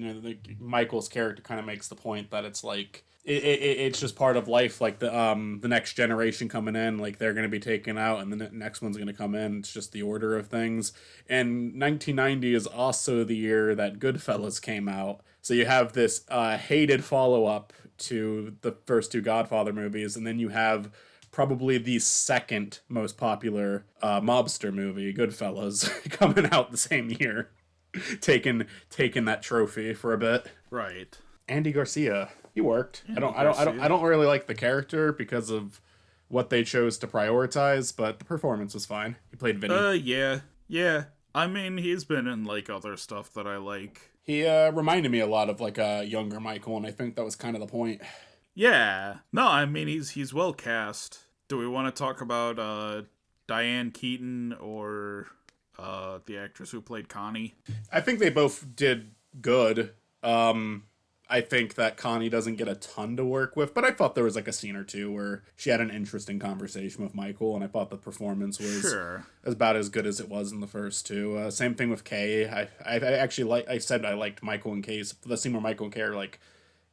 Michael's character kind of makes the point that it's like it's just part of life, like the next generation coming in, like they're going to be taken out and the next one's going to come in. It's just the order of things. And 1990 is also the year that Goodfellas came out. So you have this hated follow-up to the first two Godfather movies, and then you have probably the second most popular mobster movie, Goodfellas, coming out the same year, taking that trophy for a bit. Right. Andy Garcia, he worked. Andy Garcia. I don't really like the character because of what they chose to prioritize, but the performance was fine. He played Vinny. Yeah. Yeah. I mean, he's been in like other stuff that I like. He reminded me a lot of like a younger Michael, and I think that was kind of the point. Yeah. No, I mean he's well cast. Do we want to talk about Diane Keaton or the actress who played Connie? I think they both did good. I think that Connie doesn't get a ton to work with, but I thought there was like a scene or two where she had an interesting conversation with Michael, and I thought the performance was Sure. about as good as it was in the first two. Same thing with Kay. I actually I said I liked Michael and Kay's the scene where Michael and Kay are like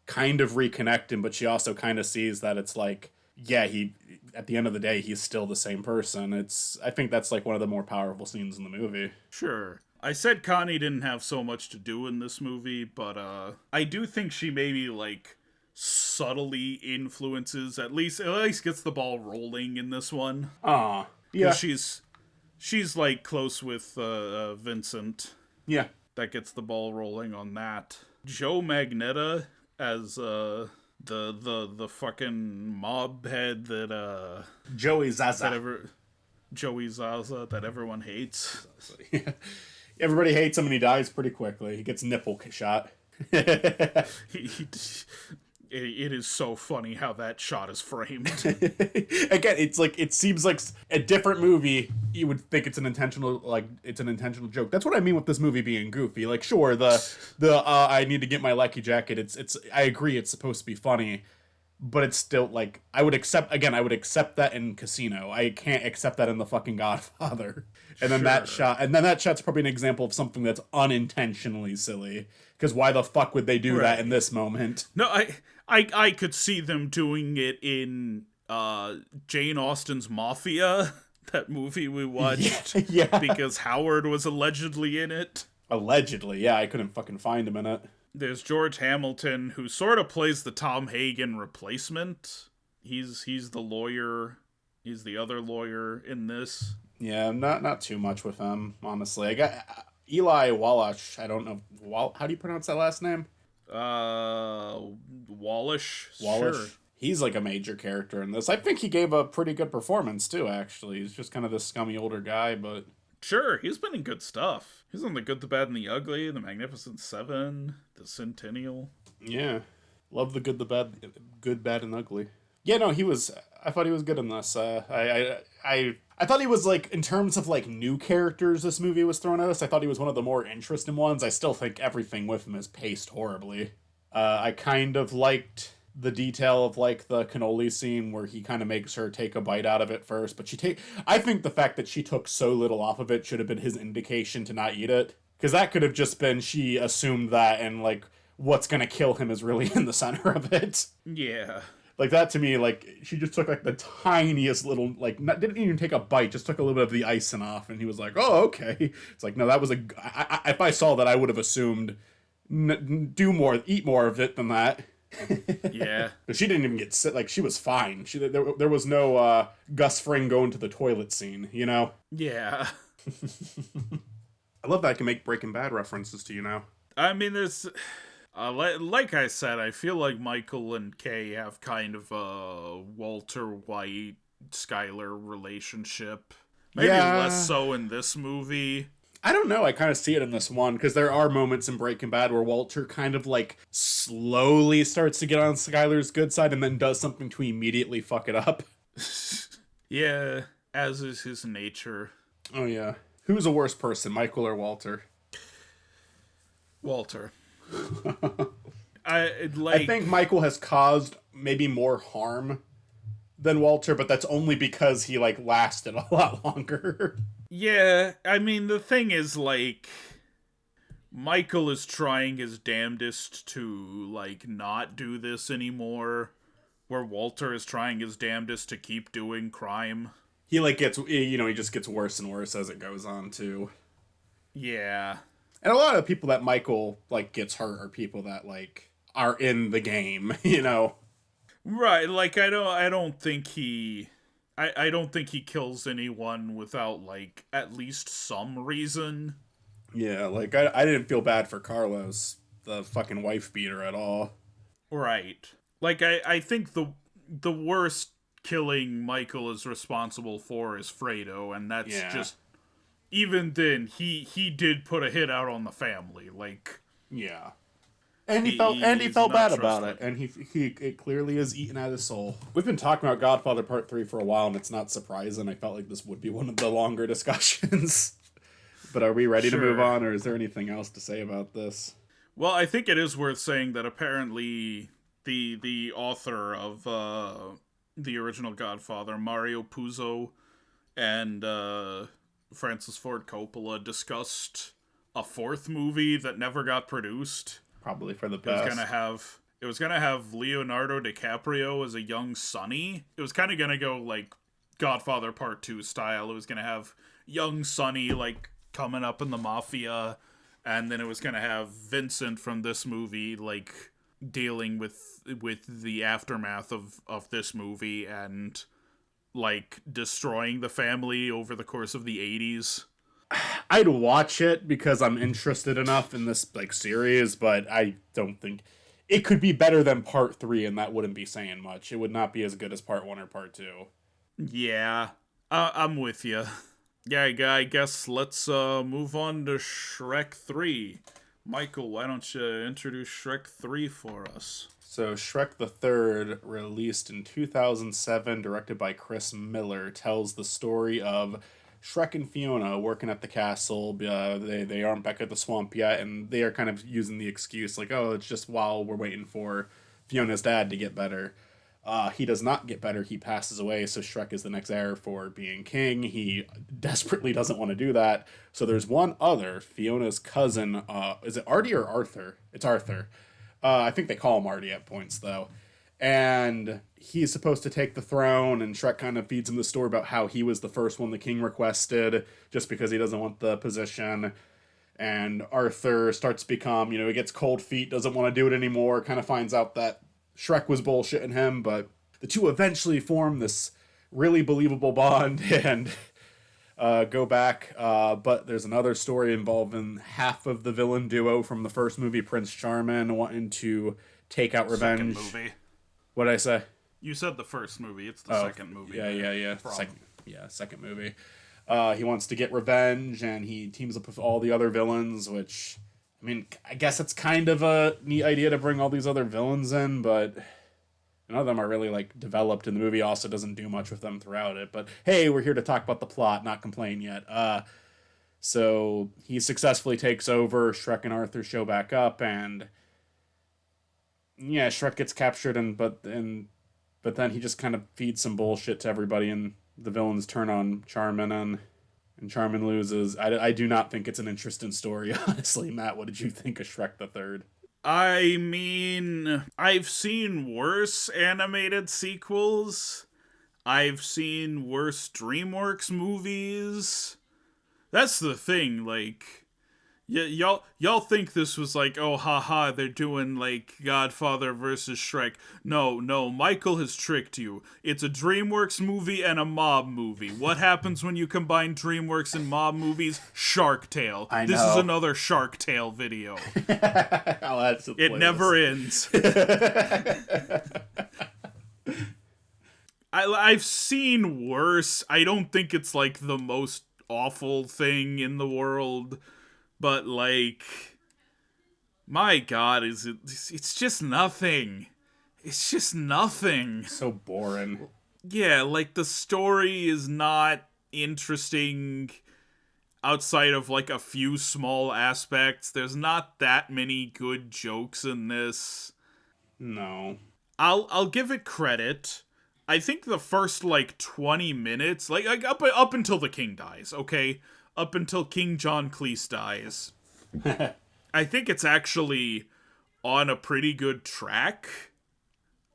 kind of reconnecting, but she also kind of sees that it's like, yeah, he at the end of the day he's still the same person. I think that's like one of the more powerful scenes in the movie. Sure. I said Connie didn't have so much to do in this movie, but I do think she maybe like subtly influences, at least gets the ball rolling in this one. Yeah, She's like close with Vincent. yeah. That gets the ball rolling on that. Joe Magnetta as The fucking mob head Joey Zaza. that ever Joey Zaza that everyone hates. Yeah. Everybody hates him and he dies pretty quickly. He gets nipple shot. He, it is so funny how that shot is framed. Again, it's like it seems like a different movie. You would think it's an intentional joke. That's what I mean with this movie being goofy. Like, sure, the I need to get my lucky jacket. It's I agree. It's supposed to be funny, but it's still like I would accept that in Casino. I can't accept that in the fucking Godfather. And then that shot's probably an example of something that's unintentionally silly. Because why the fuck would they do that in this moment? No, I could see them doing it in Jane Austen's Mafia, that movie we watched. Yeah. Because Howard was allegedly in it. Allegedly, yeah, I couldn't fucking find him in it. There's George Hamilton, who sort of plays the Tom Hagen replacement. He's the lawyer. He's the other lawyer in this. Yeah, not too much with him, honestly. I got Eli Wallach. I don't know. How do you pronounce that last name? Wallish. Sure. He's like a major character in this. I think he gave a pretty good performance too, actually. He's just kind of this scummy older guy, but... Sure, he's been in good stuff. He's on The Good, the Bad, and the Ugly, The Magnificent Seven, The Centennial. Yeah. Love The Good, the Bad, Good, Bad, and Ugly. Yeah, no, I thought he was good in this. I thought he was, like, in terms of, like, new characters this movie was throwing at us, I thought he was one of the more interesting ones. I still think everything with him is paced horribly. I kind of liked the detail of, like, the cannoli scene where he kind of makes her take a bite out of it first, but I think the fact that she took so little off of it should have been his indication to not eat it. Because that could have just been she assumed that and, like, what's gonna kill him is really in the center of it. Yeah. Like, that to me, like, she just took, like, the tiniest little, like, didn't even take a bite, just took a little bit of the icing off, and he was like, oh, okay. It's like, no, that was if I saw that, I would have assumed, eat more of it than that. Yeah. But she didn't even get sick, like, she was fine. There was no, Gus Fring going to the toilet scene, you know? Yeah. I love that I can make Breaking Bad references to you now. I mean, there's... like I said, I feel like Michael and Kay have kind of a Walter White, Skyler relationship. Maybe less so in this movie. I don't know. I kind of see it in this one, because there are moments in Breaking Bad where Walter kind of, like, slowly starts to get on Skyler's good side and then does something to immediately fuck it up. Yeah, as is his nature. Oh, yeah. Who's a worse person, Michael or Walter? Walter. I think Michael has caused maybe more harm than Walter, but that's only because he, like, lasted a lot longer. Yeah, I mean, the thing is, like, Michael is trying his damnedest to, like, not do this anymore, where Walter is trying his damnedest to keep doing crime. He, like, he just gets worse and worse as it goes on, too. Yeah. And a lot of people that Michael, like, gets hurt are people that, like, are in the game, you know? Right, like, I don't think he kills anyone without, like, at least some reason. Yeah, like, I didn't feel bad for Carlos, the fucking wife beater, at all. Right. Like, I think the worst killing Michael is responsible for is Fredo, and that's just... Even then, he did put a hit out on the family, like... Yeah. And he felt bad about it, and it clearly is eaten at his soul. We've been talking about Godfather Part 3 for a while, and it's not surprising. I felt like this would be one of the longer discussions. But are we ready to move on, or is there anything else to say about this? Well, I think it is worth saying that apparently the author of the original Godfather, Mario Puzo, and Francis Ford Coppola discussed a fourth movie that never got produced. Probably for the best. It was gonna have Leonardo DiCaprio as a young Sonny. It was kind of gonna go like Godfather Part 2 style. It was gonna have young Sonny like coming up in the mafia, and then it was gonna have Vincent from this movie like dealing with the aftermath of this movie and like destroying the family over the course of the 80s. I'd watch it because I'm interested enough in this like series, but I don't think it could be better than part 3, and that wouldn't be saying much. It would not be as good as part 1 or part 2. Yeah, I'm with you. Yeah, I guess let's move on to Shrek 3. Michael, why don't you introduce Shrek 3 for us? So, Shrek the Third, released in 2007, directed by Chris Miller, tells the story of Shrek and Fiona working at the castle. They aren't back at the swamp yet, and they are kind of using the excuse like, oh, it's just while we're waiting for Fiona's dad to get better. He does not get better. He passes away, so Shrek is the next heir for being king. He desperately doesn't want to do that. So there's one other, Fiona's cousin. Is it Artie or Arthur? It's Arthur. I think they call him Artie at points, though. And he's supposed to take the throne, and Shrek kind of feeds him the story about how he was the first one the king requested, just because he doesn't want the position. And Arthur starts to become, he gets cold feet, doesn't want to do it anymore, kind of finds out that Shrek was bullshitting him, but the two eventually form this really believable bond and go back. But there's another story involving half of the villain duo from the first movie, Prince Charming, wanting to take out revenge. Second movie. What did I say? You said the first movie. It's the second movie. Yeah. Second movie. He wants to get revenge, and he teams up with all the other villains, which, I mean, I guess it's kind of a neat idea to bring all these other villains in, but none of them are really, developed, and the movie also doesn't do much with them throughout it. But, hey, we're here to talk about the plot, not complain yet. So he successfully takes over, Shrek and Arthur show back up, and yeah, Shrek gets captured, but then he just kind of feeds some bullshit to everybody, and the villains turn on Charmin, and Charmin loses. I do not think it's an interesting story, honestly. Matt, what did you think of Shrek the Third? I mean, I've seen worse animated sequels. I've seen worse DreamWorks movies. That's the thing, y'all think this was oh haha, they're doing Godfather versus Shrek. No, Michael has tricked you. It's a DreamWorks movie and a mob movie. What happens when you combine DreamWorks and mob movies? Shark Tale. I know. This is another Shark Tale video. It never ends. I've seen worse. I don't think it's the most awful thing in the world. But, my God, it's just nothing. It's just nothing. So boring. Yeah, the story is not interesting outside of, a few small aspects. There's not that many good jokes in this. No. I'll give it credit. I think the first, 20 minutes, up until the king dies, okay? Up until King John Cleese dies. I think it's actually on a pretty good track.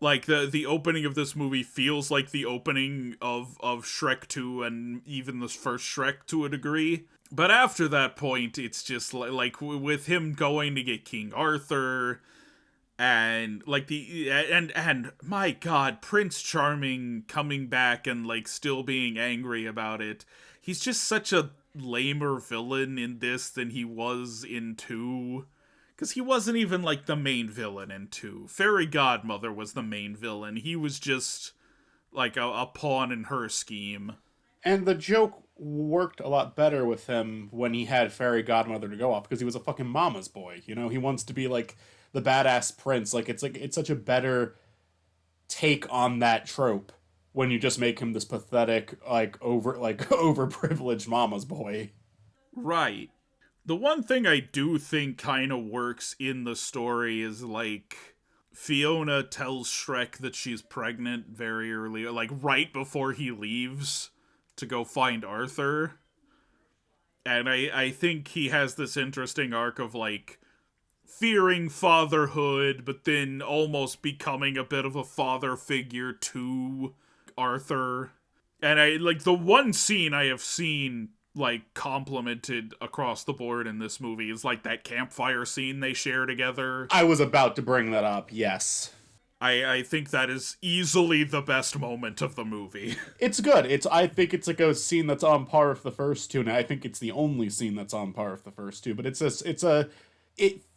The opening of this movie feels like the opening of Shrek 2 and even the first Shrek to a degree. But after that point, it's just with him going to get King Arthur and and my God, Prince Charming coming back and still being angry about it. He's just such a lamer villain in this than he was in 2. Because he wasn't even, the main villain in 2. Fairy Godmother was the main villain. He was just, a pawn in her scheme. And the joke worked a lot better with him when he had Fairy Godmother to go off, because he was a fucking mama's boy, He wants to be, the badass prince. It's such a better take on that trope when you just make him this pathetic, overprivileged mama's boy. Right. The one thing I do think kind of works in the story is, Fiona tells Shrek that she's pregnant very early, right before he leaves to go find Arthur. And I think he has this interesting arc of, fearing fatherhood, but then almost becoming a bit of a father figure to Arthur. And the one scene I have seen complimented across the board in this movie is that campfire scene they share together. I was about to bring that up, yes. I think that is easily the best moment of the movie. It's good. I think it's a scene that's on par with the first two, and I think it's the only scene that's on par with the first two. But it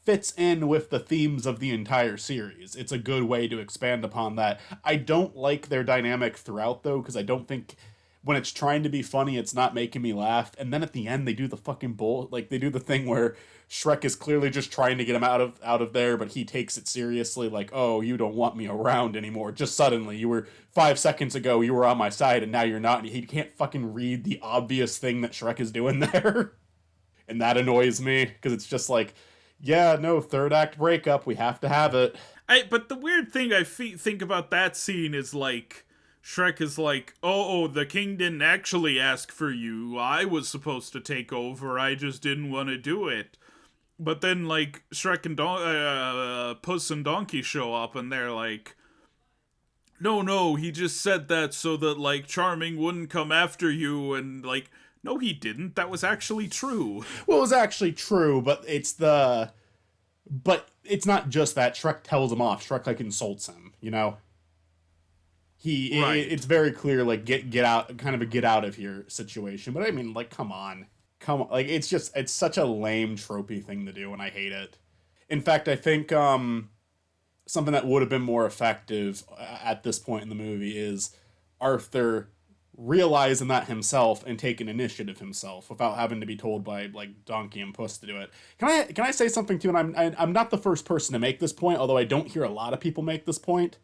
fits in with the themes of the entire series. It's a good way to expand upon that. I don't like their dynamic throughout though, because I don't think when it's trying to be funny, it's not making me laugh. And then at the end, they do the fucking bull, like they do the thing where Shrek is clearly just trying to get him out of there, but he takes it seriously, like, "Oh, you don't want me around anymore." Just suddenly, you were 5 seconds ago, you were on my side, and now you're not. And he can't fucking read the obvious thing that Shrek is doing there, and that annoys me because it's just like, yeah, no, third act breakup, we have to have it. But the weird thing I think about that scene is like Shrek is like, oh, the king didn't actually ask for you. I was supposed to take over. I just didn't want to do it. But then like Shrek and Puss and Donkey show up, and they're like, no, he just said that so that like Charming wouldn't come after you, and like, no, he didn't. That was actually true. Well, it was actually true, but it's not just that. Shrek tells him off. Shrek like insults him, you know? Right. It's very clear, like, get out, kind of a get out of here situation. But I mean, like, come on. Like, it's such a lame tropey thing to do, and I hate it. In fact, I think, something that would have been more effective at this point in the movie is Arthur realizing that himself and taking initiative himself without having to be told by like Donkey and Puss to do it. Can I say something too? And I'm not the first person to make this point, although I don't hear a lot of people make this point.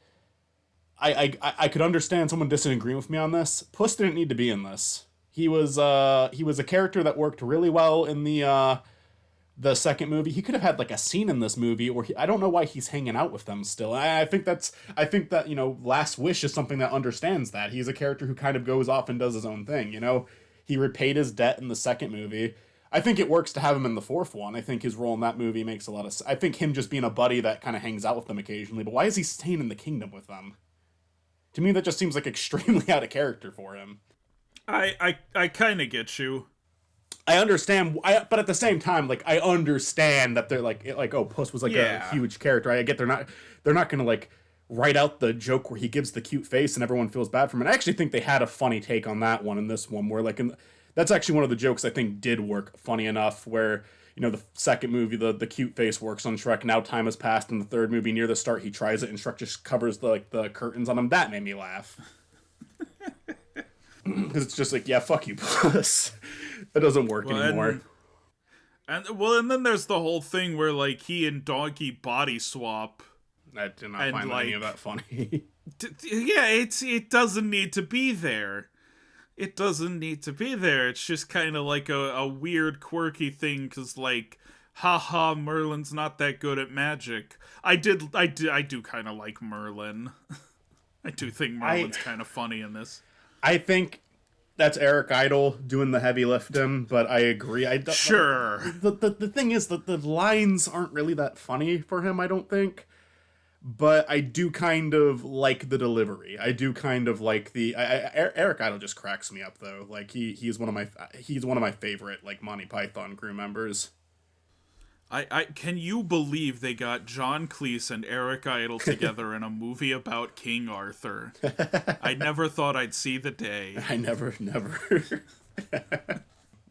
I could understand someone disagreeing with me on this. Puss didn't need to be in this. He was a character that worked really well in the second movie. He could have had like a scene in this movie, or I don't know why he's hanging out with them still. I think that, you know, Last Wish is something that understands that. He's a character who kind of goes off and does his own thing, you know? He repaid his debt in the second movie. I think it works to have him in the fourth one. I think his role in that movie makes a lot of sense. I think him just being a buddy that kind of hangs out with them occasionally, but why is he staying in the kingdom with them? To me, that just seems like extremely out of character for him. I kind of get you. I understand, but at the same time, like, I understand that they're like, oh, Puss was like a huge character. I get they're not gonna like write out the joke where he gives the cute face and everyone feels bad for him. And I actually think they had a funny take on that one in this one, where like, that's actually one of the jokes I think did work funny enough. Where, you know, the second movie, the cute face works on Shrek. Now time has passed. In the third movie, near the start, he tries it and Shrek just covers the curtains on him. That made me laugh. Because it's just like, yeah, fuck you, Puss. That doesn't work anymore. And then there's the whole thing where like he and Donkey body swap. I did not find any of that funny. It doesn't need to be there. It doesn't need to be there. It's just kind of like a weird, quirky thing, because like, haha, Merlin's not that good at magic. I do kind of like Merlin. I do think Merlin's kind of funny in this. I think that's Eric Idle doing the heavy lifting, but I agree. Sure. The thing is that the lines aren't really that funny for him, I don't think. But I do kind of like the delivery. I do kind of like Eric Idle just cracks me up though. Like he's one of my favorite like Monty Python crew members. I can you believe they got John Cleese and Eric Idle together in a movie about King Arthur? I never thought I'd see the day. I never.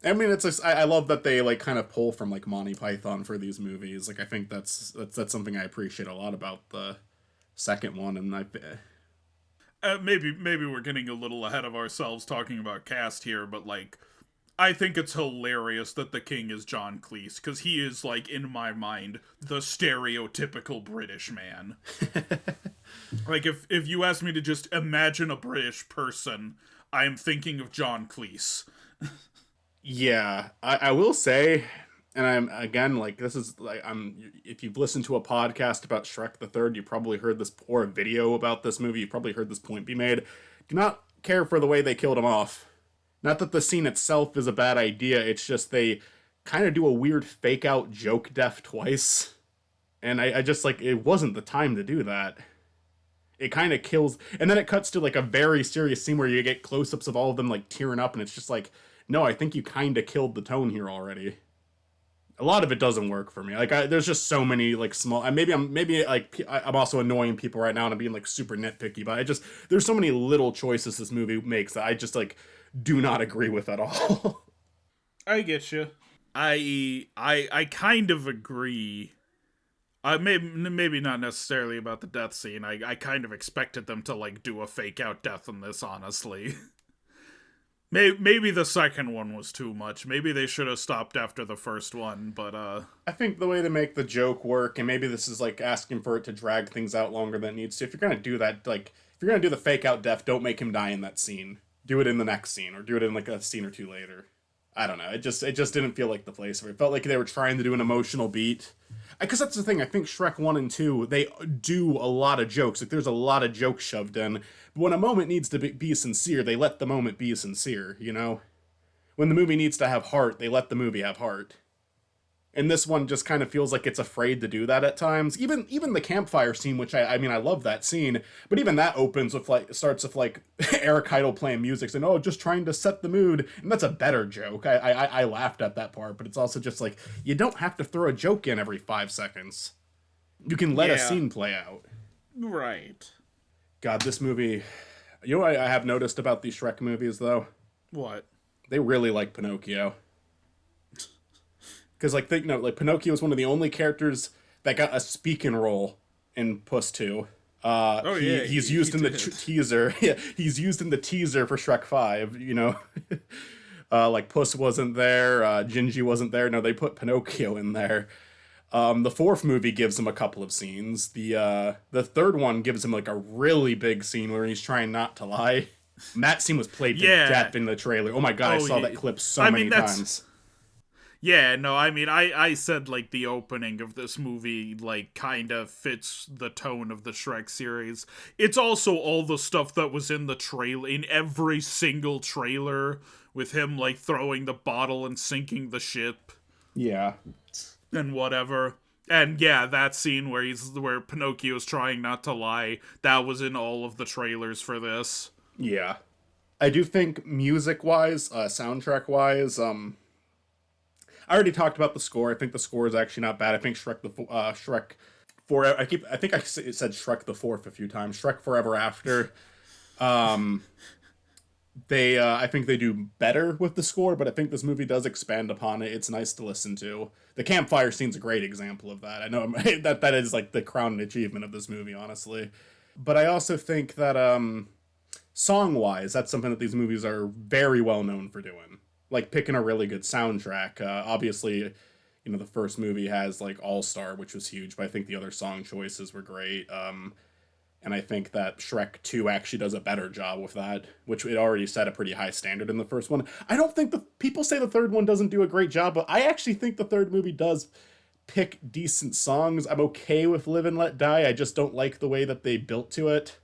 I mean, I love that they like kind of pull from like Monty Python for these movies. Like I think that's something I appreciate a lot about the second one, and maybe we're getting a little ahead of ourselves talking about cast here, but like, I think it's hilarious that the king is John Cleese, because he is, like, in my mind, the stereotypical British man. Like, if you ask me to just imagine a British person, I am thinking of John Cleese. Yeah, I will say, and I'm, again, like, this is, like, if you've listened to a podcast about Shrek the Third, you probably heard this, or a video about this movie, you probably heard this point be made. Do not care for the way they killed him off. Not that the scene itself is a bad idea, it's just they kind of do a weird fake-out joke death twice. And I just, like, it wasn't the time to do that. It kind of kills... And then it cuts to, like, a very serious scene where you get close-ups of all of them, like, tearing up, and it's just like, no, I think you kind of killed the tone here already. A lot of it doesn't work for me. Like, there's just so many, like, small... Maybe I'm also annoying people right now and I'm being, like, super nitpicky, but there's so many little choices this movie makes that I just, like... do not agree with at all. I get you. I kind of agree Maybe not necessarily about the death scene. I kind of expected them to like do a fake out death in this, honestly. Maybe the second one was too much. Maybe they should have stopped after the first one, but I think the way to make the joke work, and maybe this is like asking for it to drag things out longer than it needs to. If you're gonna do that, like if you're gonna do the fake out death, don't make him die in that scene. Do it in the next scene, or do it in like a scene or two later. I don't know. It just didn't feel like the place for it. It felt like they were trying to do an emotional beat. Because that's the thing. I think Shrek 1 and 2, they do a lot of jokes. Like there's a lot of jokes shoved in. But when a moment needs to be sincere, they let the moment be sincere, you know? When the movie needs to have heart, they let the movie have heart. And this one just kind of feels like it's afraid to do that at times. Even the campfire scene, which I mean I love that scene, but even that opens with like starts with like Eric Idle playing music and oh just trying to set the mood, and that's a better joke. I laughed at that part, but it's also just like you don't have to throw a joke in every 5 seconds. You can let a yeah, scene play out. right. God, this movie. You know what I have noticed about these Shrek movies though? What? They really like Pinocchio. Because like think no, like Pinocchio is one of the only characters that got a speaking role in Puss 2. Oh yeah, He's he used in the did. teaser. Yeah, he's used in the teaser for Shrek 5. You know, like Puss wasn't there, Gingy wasn't there. No, they put Pinocchio in there. The fourth movie gives him a couple of scenes. The third one gives him like a really big scene where he's trying not to lie. And that scene was played to Yeah. death in the trailer. Oh my god, I Oh saw yeah. that clip so I many mean that's times. yeah, no, I mean I said like the opening of this movie like kind of fits the tone of the Shrek series. It's also all the stuff that was in the trailer in every single trailer with him like throwing the bottle and sinking the ship Yeah. and whatever. And yeah, that scene where Pinocchio's trying not to lie, that was in all of the trailers for this. Yeah. I do think music wise, soundtrack wise, I already talked about the score. I think the score is actually not bad. I think Shrek for I think it said Shrek the Fourth a few times. Shrek Forever After. Um, they I think they do better with the score, but I think this movie does expand upon it. It's nice to listen to. The campfire scene's a great example of that. I know that is like the crown achievement of this movie, honestly. But I also think that song wise, that's something that these movies are very well known for doing. Like picking a really good soundtrack. Obviously, you know, the first movie has like All Star, which was huge, but I think the other song choices were great. And I think that Shrek 2 actually does a better job with that, which it already set a pretty high standard in the first one. I don't think the people say the third one doesn't do a great job, but I actually think the third movie does pick decent songs. I'm okay with Live and Let Die. I just don't like the way that they built to it.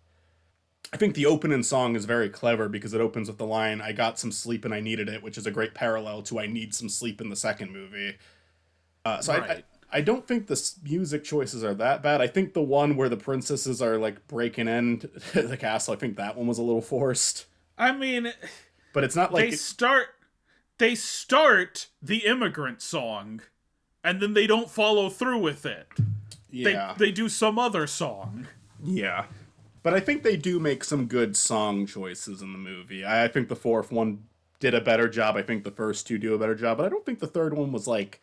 I think the opening song is very clever because it opens with the line, I got some sleep and I needed it, which is a great parallel to I need some sleep in the second movie. So Right. I don't think the music choices are that bad. I think the one where the princesses are like breaking in the castle, I think that one was a little forced. I mean, But it's not they like, start they start the immigrant song and then they don't follow through with it. yeah. They do some other song. Yeah. But I think they do make some good song choices in the movie. I think the fourth one did a better job. I think the first two do a better job. But I don't think the third one was like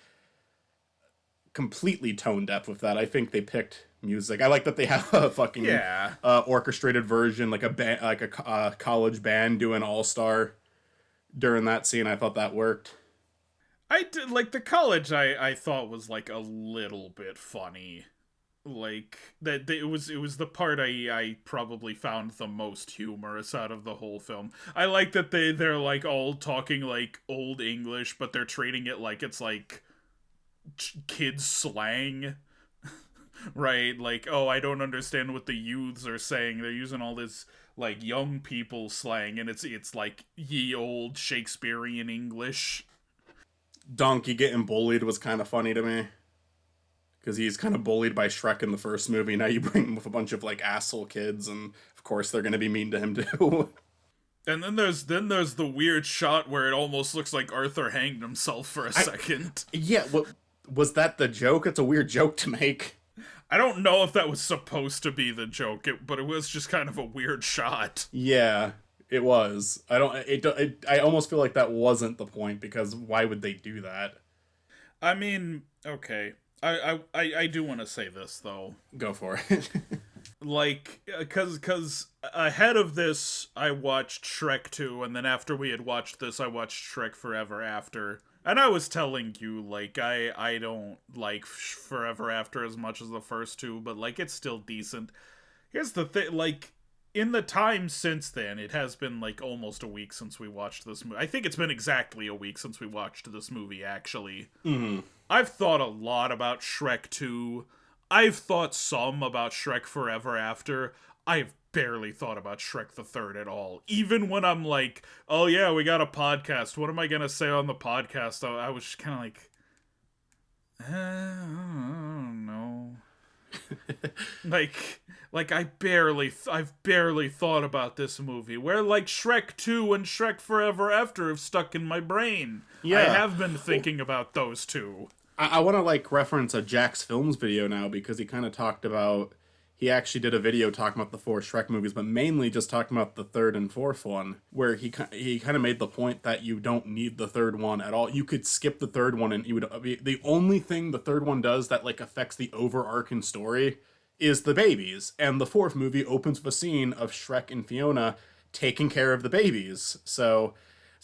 completely tone deaf with that. I think they picked music. I like that they have a fucking Yeah. orchestrated version, like a college band doing All Star during that scene. I thought that worked. I did like the college I thought was like a little bit funny. Like that it was the part I probably found the most humorous out of the whole film. I like that they're like all talking like old English, but they're treating it like it's like kids slang, right? Like, oh, I don't understand what the youths are saying. They're using all this like young people slang, and it's like ye old Shakespearean English. Donkey getting bullied was kind of funny to me. Because he's kind of bullied by Shrek in the first movie. Now you bring him with a bunch of like asshole kids, and of course they're going to be mean to him too. And then there's the weird shot where it almost looks like Arthur hanged himself for a second. Yeah, what was that the joke? It's a weird joke to make. I don't know if that was supposed to be the joke, but it was just kind of a weird shot. Yeah, it was. I don't. I almost feel like that wasn't the point because why would they do that? I mean, okay. I do want to say this though. Go for it. Like, cause ahead of this, I watched Shrek 2, and then after we had watched this, I watched Shrek Forever After. And I was telling you, like, I don't like Forever After as much as the first two, but, like, it's still decent. Here's the thing, like, in the time since then, it has been, like, almost a week since we watched this movie. I think it's been exactly a week since we watched this movie, actually. Mm-hmm. I've thought a lot about Shrek 2. I've thought some about Shrek Forever After. I've barely thought about Shrek the Third at all. Even when I'm like, oh yeah, we got a podcast. What am I going to say on the podcast? I was just kind of like, I don't know. like I've barely thought about this movie. Where like Shrek 2 and Shrek Forever After have stuck in my brain. Yeah. I have been thinking about those two. I want to like reference a Jack's Films video now because he kind of talked about, he actually did a video talking about the four Shrek movies, but mainly just talking about the third and fourth one, where he kind of made the point that you don't need the third one at all. You could skip the third one and you would the only thing the third one does that like affects the overarching story is the babies, and the fourth movie opens with a scene of Shrek and Fiona taking care of the babies. So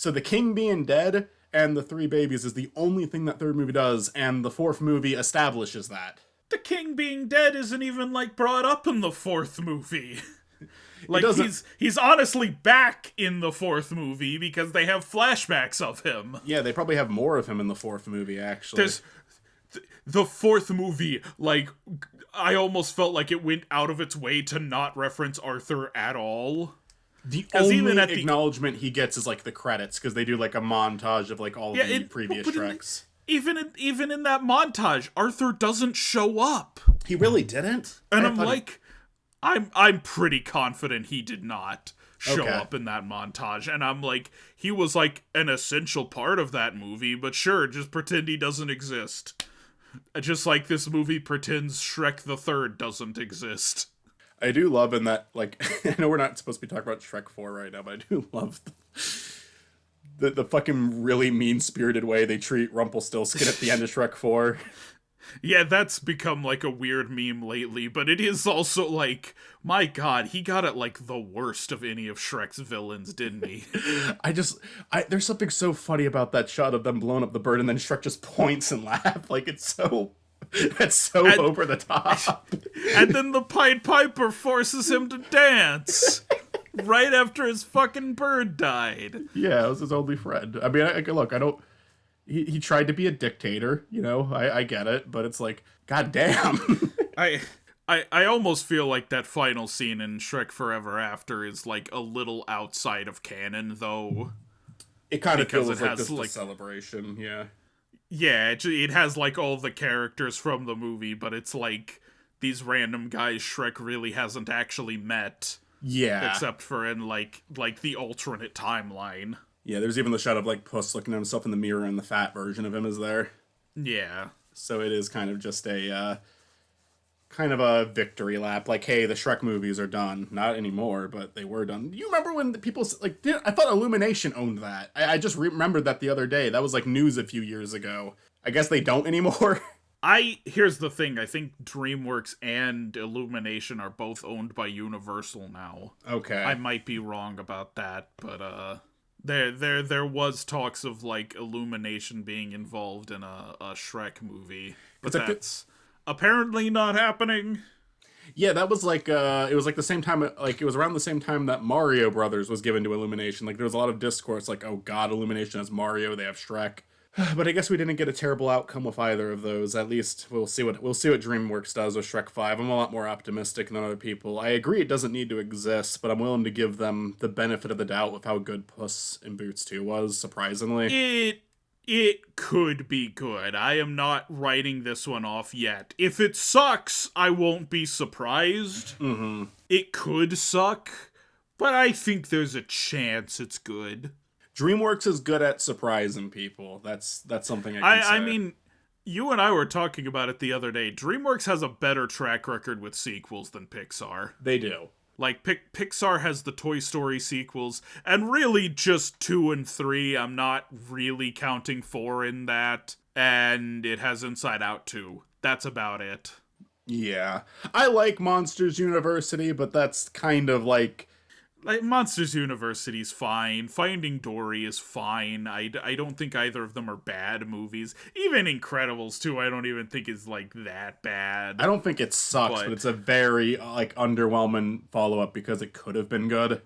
the king being dead and the three babies is the only thing that third movie does, and the fourth movie establishes that. The king being dead isn't even like brought up in the fourth movie. Like he's honestly back in the fourth movie because they have flashbacks of him. Yeah, they probably have more of him in the fourth movie, actually. There's the fourth movie, like, I almost felt like it went out of its way to not reference Arthur at all. The only acknowledgement he gets is like the credits, because they do like a montage of like all the previous Shreks. Even in that montage, Arthur doesn't show up. He really didn't? And I'm pretty confident he did not show up in that montage. And I'm like, he was like an essential part of that movie, but sure, just pretend he doesn't exist. Just like this movie pretends Shrek the Third doesn't exist. I do love in that, like, I know we're not supposed to be talking about Shrek 4 right now, but I do love the fucking really mean-spirited way they treat Rumpelstiltskin at the end of Shrek 4. Yeah, that's become, like, a weird meme lately, but it is also, like, my god, he got it, like, the worst of any of Shrek's villains, didn't he? There's something so funny about that shot of them blowing up the bird, and then Shrek just points and laughs, like, that's so over the top. And then the Pied Piper forces him to dance right after his fucking bird died. Yeah, it was his only friend. I mean, look, I don't... He tried to be a dictator, you know? I get it, but it's like, god damn. I almost feel like that final scene in Shrek Forever After is, like, a little outside of canon, though. It kind of feels like this is a celebration, yeah. Yeah, it has, like, all the characters from the movie, but it's, like, these random guys Shrek really hasn't actually met. Yeah. Except for in, like the alternate timeline. Yeah, there's even the shot of, like, Puss looking at himself in the mirror, and the fat version of him is there. Yeah. So it is kind of just a, kind of a victory lap. Like, hey, the Shrek movies are done. Not anymore, but they were done. You remember when the people, like, I thought Illumination owned that. I just remembered that the other day. That was, like, news a few years ago. I guess they don't anymore. Here's the thing. I think DreamWorks and Illumination are both owned by Universal now. Okay. I might be wrong about that, but, there was talks of, like, Illumination being involved in a Shrek movie. But that's apparently not happening. Yeah, that was like, it was like the same time, like, it was around the same time that Mario Brothers was given to Illumination. Like, there was a lot of discourse, like, oh god, Illumination has Mario, they have Shrek. But I guess we didn't get a terrible outcome with either of those. At least we'll see what DreamWorks does with Shrek 5. I'm a lot more optimistic than other people. I agree it doesn't need to exist, but I'm willing to give them the benefit of the doubt with how good Puss in Boots 2 was, surprisingly. It could be good. I am not writing this one off yet. If it sucks, I won't be surprised. Mm-hmm. It could suck, but I think there's a chance it's good. DreamWorks is good at surprising people. That's something I can say. I mean, you and I were talking about it the other day. DreamWorks has a better track record with sequels than Pixar. They do. Like, Pixar has the Toy Story sequels, and really just 2 and 3. I'm not really counting 4 in that. And it has Inside Out 2. that's about it. Yeah. I like Monsters University, but that's kind of like... Like, Monsters University's fine. Finding Dory is fine. I don't think either of them are bad movies. Even Incredibles 2, I don't even think is, like, that bad. I don't think it sucks, but it's a very, like, underwhelming follow-up because it could have been good.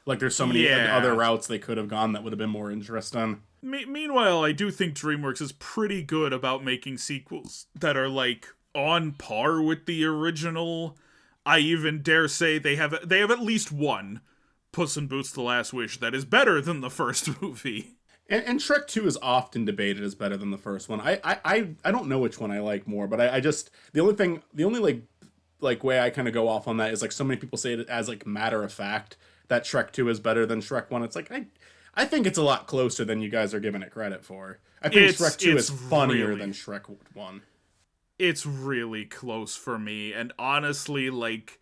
Like, there's so many other routes they could have gone that would have been more interesting. Meanwhile, I do think DreamWorks is pretty good about making sequels that are, like, on par with the original. I even dare say they have at least one Puss in Boots: The Last Wish that is better than the first movie. And Shrek 2 is often debated as better than the first one. I don't know which one I like more, but I just... The only like way I kind of go off on that is, like, so many people say it as, like, matter of fact that Shrek 2 is better than Shrek 1. It's like, I think it's a lot closer than you guys are giving it credit for. I think Shrek 2 is funnier than Shrek 1. It's really close for me, and honestly, like...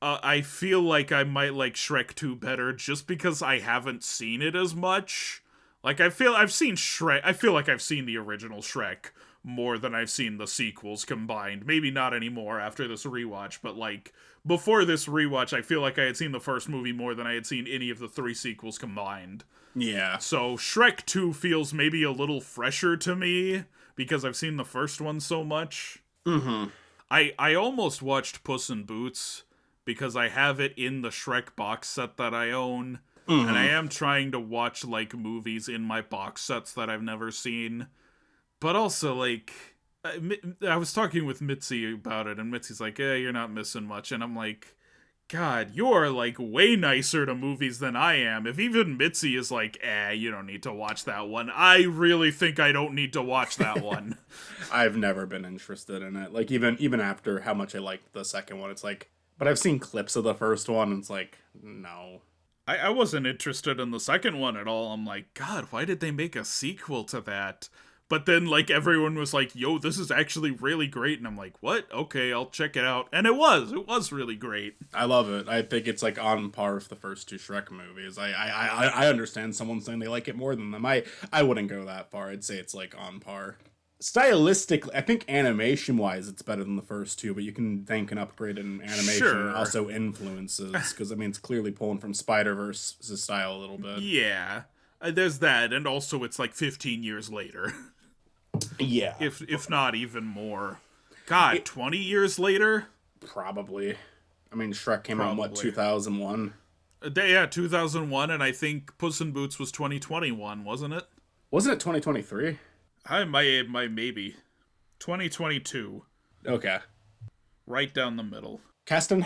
I feel like I might like Shrek 2 better just because I haven't seen it as much. Like, I feel like I've seen the original Shrek more than I've seen the sequels combined. Maybe not anymore after this rewatch, but, like, before this rewatch, I feel like I had seen the first movie more than I had seen any of the 3 sequels combined. Yeah. So Shrek 2 feels maybe a little fresher to me because I've seen the first one so much. Mm-hmm. I almost watched Puss in Boots because I have it in the Shrek box set that I own. Mm-hmm. And I am trying to watch, like, movies in my box sets that I've never seen. But also, like, I was talking with Mitzi about it, and Mitzi's like, you're not missing much. And I'm like, God, you're, like, way nicer to movies than I am. If even Mitzi is like, you don't need to watch that one, I really think I don't need to watch that one. I've never been interested in it. Like, even after how much I liked the second one, it's like... But I've seen clips of the first one, and it's like, no. I wasn't interested in the second one at all. I'm like, God, why did they make a sequel to that? But then, like, everyone was like, yo, this is actually really great. And I'm like, what? Okay, I'll check it out. And it was really great. I love it. I think it's, like, on par with the first 2 Shrek movies. I understand someone saying they like it more than them. I wouldn't go that far. I'd say it's, like, on par. Stylistically, I think animation-wise, it's better than the first 2, but you can thank an upgrade in animation and also influences, because, I mean, it's clearly pulling from Spider-Verse's style a little bit. Yeah, there's that, and also it's like 15 years later. Yeah. If not even more. God, 20 years later? Probably. I mean, Shrek came out in, what, 2001? Yeah, 2001, and I think Puss in Boots was 2021, wasn't it? Wasn't it 2023? Maybe. 2022. Okay. Right down the middle. Casting.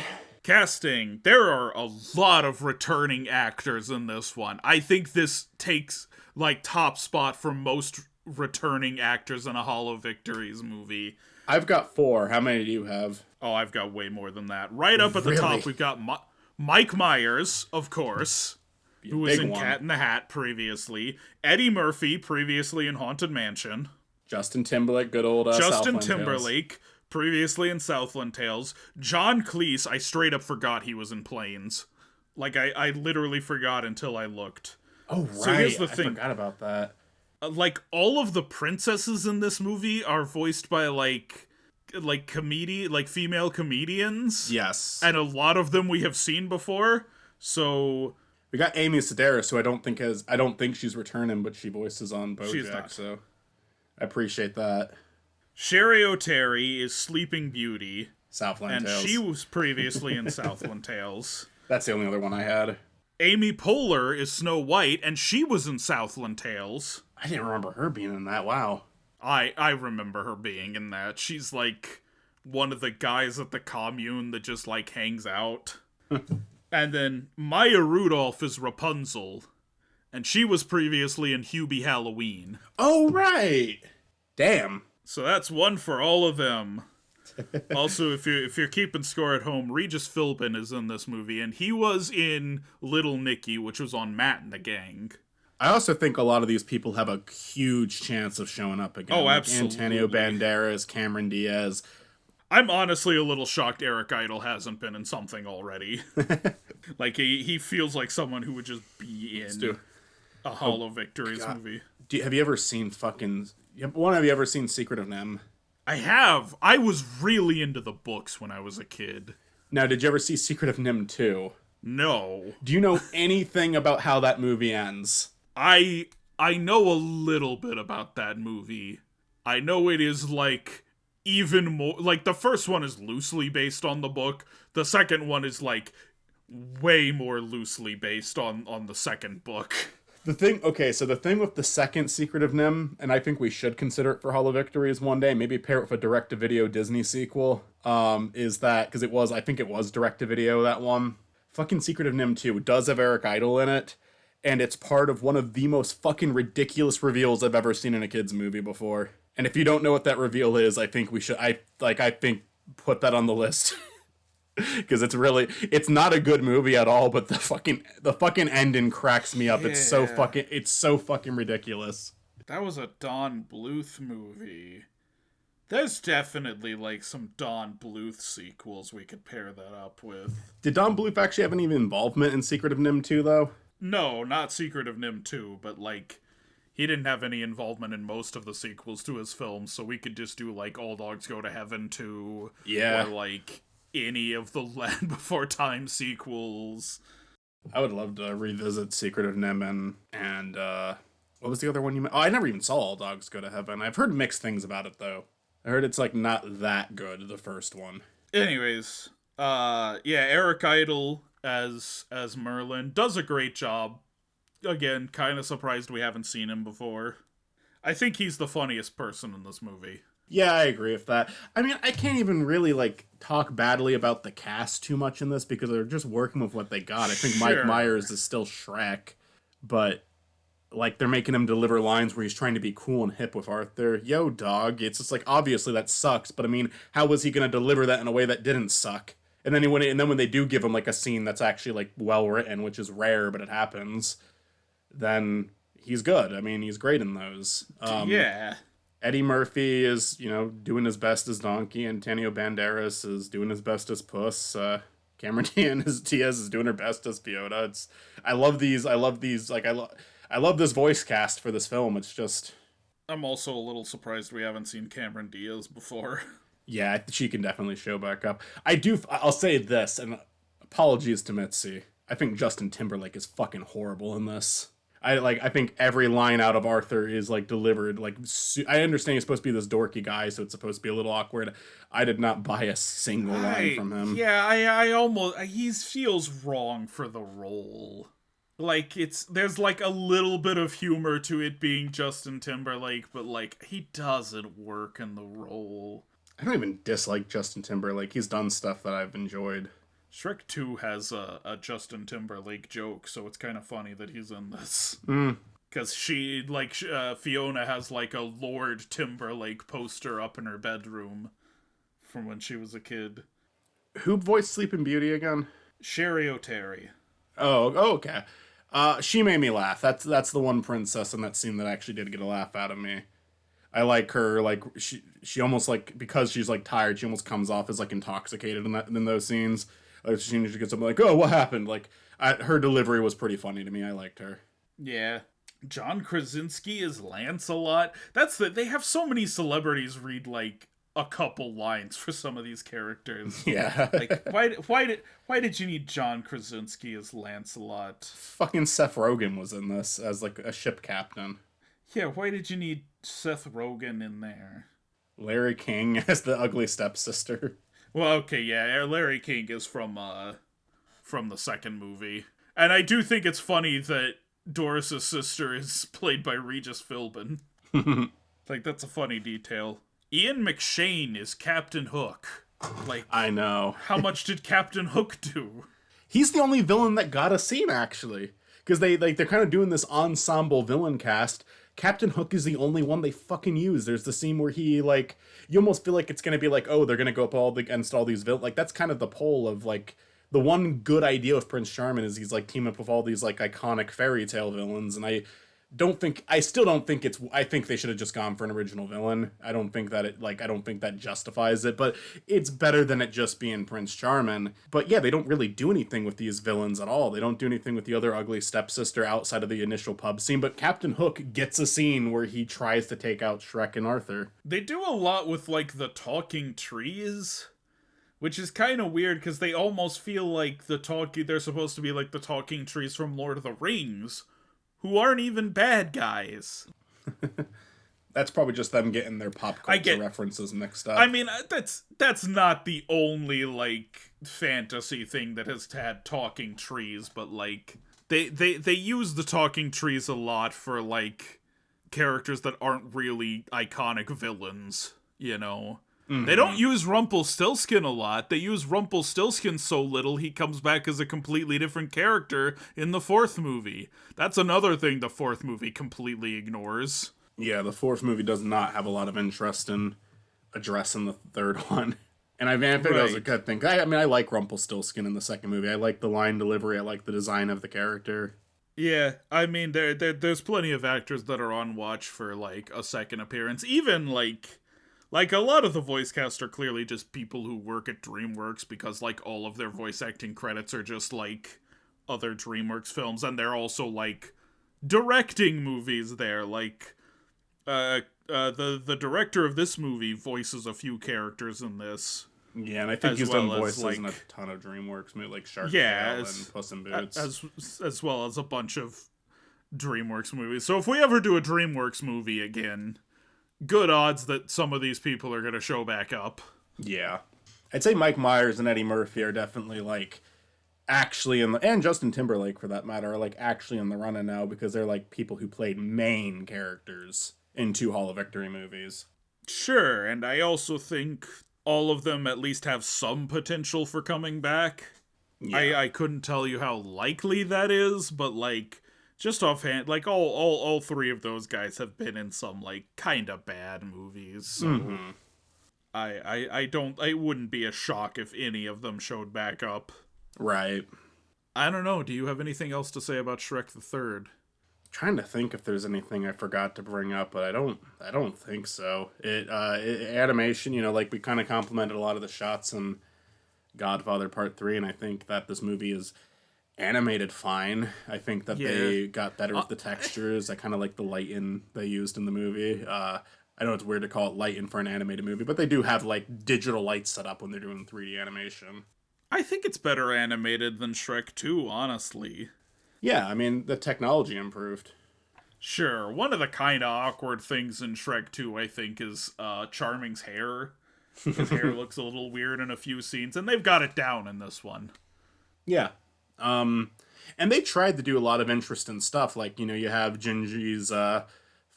There are a lot of returning actors in this one. I think this takes, like, top spot for most returning actors in a Hollow Victories movie. I've got 4. How many do you have? Oh, I've got way more than that. Right up at the top, we've got Mike Myers, of course. Who was in Cat in the Hat previously. Eddie Murphy, previously in Haunted Mansion. Justin Timberlake, good old Justin Southland Timberlake, Tales. Previously in Southland Tales. John Cleese, I straight up forgot he was in Planes. Like, I literally forgot until I looked. Oh, right. So here's the thing. I forgot about that. Like, all of the princesses in this movie are voiced by, like female comedians. Yes. And a lot of them we have seen before. So... We got Amy Sedaris, who I don't think she's returning, but she voices on BoJack, she's not. So I appreciate that. Sherry O'Terry is Sleeping Beauty. Southland Tales. And she was previously in Southland Tales. That's the only other one I had. Amy Poehler is Snow White, and she was in Southland Tales. I didn't remember her being in that, wow. I remember her being in that. She's like one of the guys at the commune that just like hangs out. And then Maya Rudolph is Rapunzel, and she was previously in Hubie Halloween. Oh, right! Damn. So that's one for all of them. Also, if you're keeping score at home, Regis Philbin is in this movie, and he was in Little Nicky, which was on Matt and the Gang. I also think a lot of these people have a huge chance of showing up again. Oh, like absolutely. Antonio Banderas, Cameron Diaz... I'm honestly a little shocked Eric Idle hasn't been in something already. Like, he feels like someone who would just be in a Hollow Victories movie. Have you ever seen Secret of Nem? I have. I was really into the books when I was a kid. Now, did you ever see Secret of Nim 2? No. Do you know anything about how that movie ends? I know a little bit about that movie. I know it is like even more like the first one is loosely based on the book. The second one is like way more loosely based on the second book. The thing with the second Secret of Nim, and I think we should consider it for Hall of Victories one day, maybe pair it with a direct-to-video Disney sequel, is that, because I think it was direct-to-video, that one. Fucking Secret of Nim 2 does have Eric Idle in it, and it's part of one of the most fucking ridiculous reveals I've ever seen in a kid's movie before. And if you don't know what that reveal is, I think we should, I think, put that on the list. Because it's not a good movie at all, but the fucking ending cracks me up. Yeah. It's so fucking ridiculous. That was a Don Bluth movie. There's definitely like some Don Bluth sequels we could pair that up with. Did Don Bluth actually have any involvement in Secret of Nim 2, though? No, not Secret of Nim 2, but like he didn't have any involvement in most of the sequels to his films, so we could just do like All Dogs Go to Heaven 2, yeah, or like any of the Land Before Time sequels. I would love to revisit Secret of Nim and what was the other one you meant? Oh, I never even saw All Dogs Go to Heaven. I've heard mixed things about it, though. I heard it's like not that good, the first one. Anyways, yeah, Eric Idle as Merlin does a great job. Again, kind of surprised we haven't seen him before. I think he's the funniest person in this movie. Yeah, I agree with that. I mean, I can't even really, like, talk badly about the cast too much in this because they're just working with what they got. I think Sure. Mike Myers is still Shrek, but, like, they're making him deliver lines where he's trying to be cool and hip with Arthur. Yo, dog. It's just like, obviously that sucks, but I mean, how was he going to deliver that in a way that didn't suck? And then when they do give him, like, a scene that's actually, like, well-written, which is rare, but it happens, then he's good. I mean, he's great in those. Yeah. Eddie Murphy is, doing his best as Donkey. Antonio Banderas is doing his best as Puss. Cameron Diaz is doing her best as Fiona. I love these. Like, I love this voice cast for this film. It's just... I'm also a little surprised we haven't seen Cameron Diaz before. Yeah, she can definitely show back up. I'll say this, and apologies to Mitzi. I think Justin Timberlake is fucking horrible in this. I think every line out of Arthur is like delivered like I understand he's supposed to be this dorky guy, so it's supposed to be a little awkward. I did not buy a single line from him. Yeah, I almost he feels wrong for the role. Like there's like a little bit of humor to it being Justin Timberlake, but like he doesn't work in the role. I don't even dislike Justin Timberlake. He's done stuff that I've enjoyed. Shrek 2 has a Justin Timberlake joke, so it's kind of funny that he's in this. Because she, like, Fiona has, like, a Lord Timberlake poster up in her bedroom from when she was a kid. Who voiced Sleeping Beauty again? Sherry O'Terry. Oh, okay. She made me laugh. That's the one princess in that scene that actually did get a laugh out of me. I like her, like, she almost, like, because she's, like, tired, she almost comes off as, like, intoxicated in those scenes. Like, she gets up like, oh, what happened? Like, her delivery was pretty funny to me. I liked her. Yeah. John Krasinski is Lancelot. They have so many celebrities read, like, a couple lines for some of these characters. Yeah. Like, why did you need John Krasinski as Lancelot? Fucking Seth Rogen was in this as, like, a ship captain. Yeah, why did you need Seth Rogen in there? Larry King as the ugly stepsister. Well, okay, yeah, Larry King is from the second movie. And I do think it's funny that Doris's sister is played by Regis Philbin. Like, that's a funny detail. Ian McShane is Captain Hook. Like, I know. How much did Captain Hook do? He's the only villain that got a scene, actually. Because they're kind of doing this ensemble villain cast. Captain Hook is the only one they fucking use. There's the scene where he, like, you almost feel like it's going to be like, oh, they're going to go up against all these villains. Like, that's kind of the pull of, like, the one good idea of Prince Charming is he's, like, teaming up with all these, like, iconic fairy tale villains. And I still don't think it's, I think they should have just gone for an original villain. I don't think that I don't think that justifies it, but it's better than it just being Prince Charming. But yeah, they don't really do anything with these villains at all. They don't do anything with the other ugly stepsister outside of the initial pub scene, but Captain Hook gets a scene where he tries to take out Shrek and Arthur. They do a lot with, like, the talking trees, which is kind of weird because they almost feel like they're supposed to be like the talking trees from Lord of the Rings, who aren't even bad guys. That's probably just them getting their pop culture references mixed up. I mean, that's not the only, like, fantasy thing that has had talking trees, but, like, they use the talking trees a lot for, like, characters that aren't really iconic villains, you know? Mm-hmm. They don't use Rumpelstiltskin a lot. They use Rumpelstiltskin so little he comes back as a completely different character in the fourth movie. That's another thing the fourth movie completely ignores. Yeah, the fourth movie does not have a lot of interest in addressing the third one. And I think that was a good thing. I mean, I like Rumpelstiltskin in the second movie. I like the line delivery. I like the design of the character. Yeah, I mean, there's plenty of actors that are on watch for, like, a second appearance. Even, like, a lot of the voice cast are clearly just people who work at DreamWorks because, like, all of their voice acting credits are just, like, other DreamWorks films, and they're also, like, directing movies there. Like, the director of this movie voices a few characters in this. Yeah, and I think he's done voices in a ton of DreamWorks movies, like Shark Tale and Puss in Boots. As well as a bunch of DreamWorks movies. So if we ever do a DreamWorks movie again, good odds that some of these people are going to show back up. Yeah. I'd say Mike Myers and Eddie Murphy are definitely, like, actually in the, and Justin Timberlake for that matter, are, like, actually in the running now because they're, like, people who played main characters in 2 Hall of Victory movies. Sure, and I also think all of them at least have some potential for coming back. Yeah. I couldn't tell you how likely that is, but, like, just offhand, like, all 3 of those guys have been in some, like, kind of bad movies, so I wouldn't be a shock if any of them showed back up. Right. I don't know, do you have anything else to say about Shrek the Third? Trying to think if there's anything I forgot to bring up, but I don't think so. Animation, you know, like, we kind of complimented a lot of the shots in Godfather Part 3, and I think that this movie is animated fine. I think that they got better with the textures. I kind of like the lighting they used in the movie. I know it's weird to call it lighting for an animated movie, but they do have, like, digital lights set up when they're doing 3D animation. I think it's better animated than Shrek 2, honestly. Yeah, I mean, the technology improved. Sure, one of the kind of awkward things in Shrek 2, I think, is Charming's hair. His hair looks a little weird in a few scenes, and they've got it down in this one. Yeah. And they tried to do a lot of interesting stuff, like, you know, you have Gingy's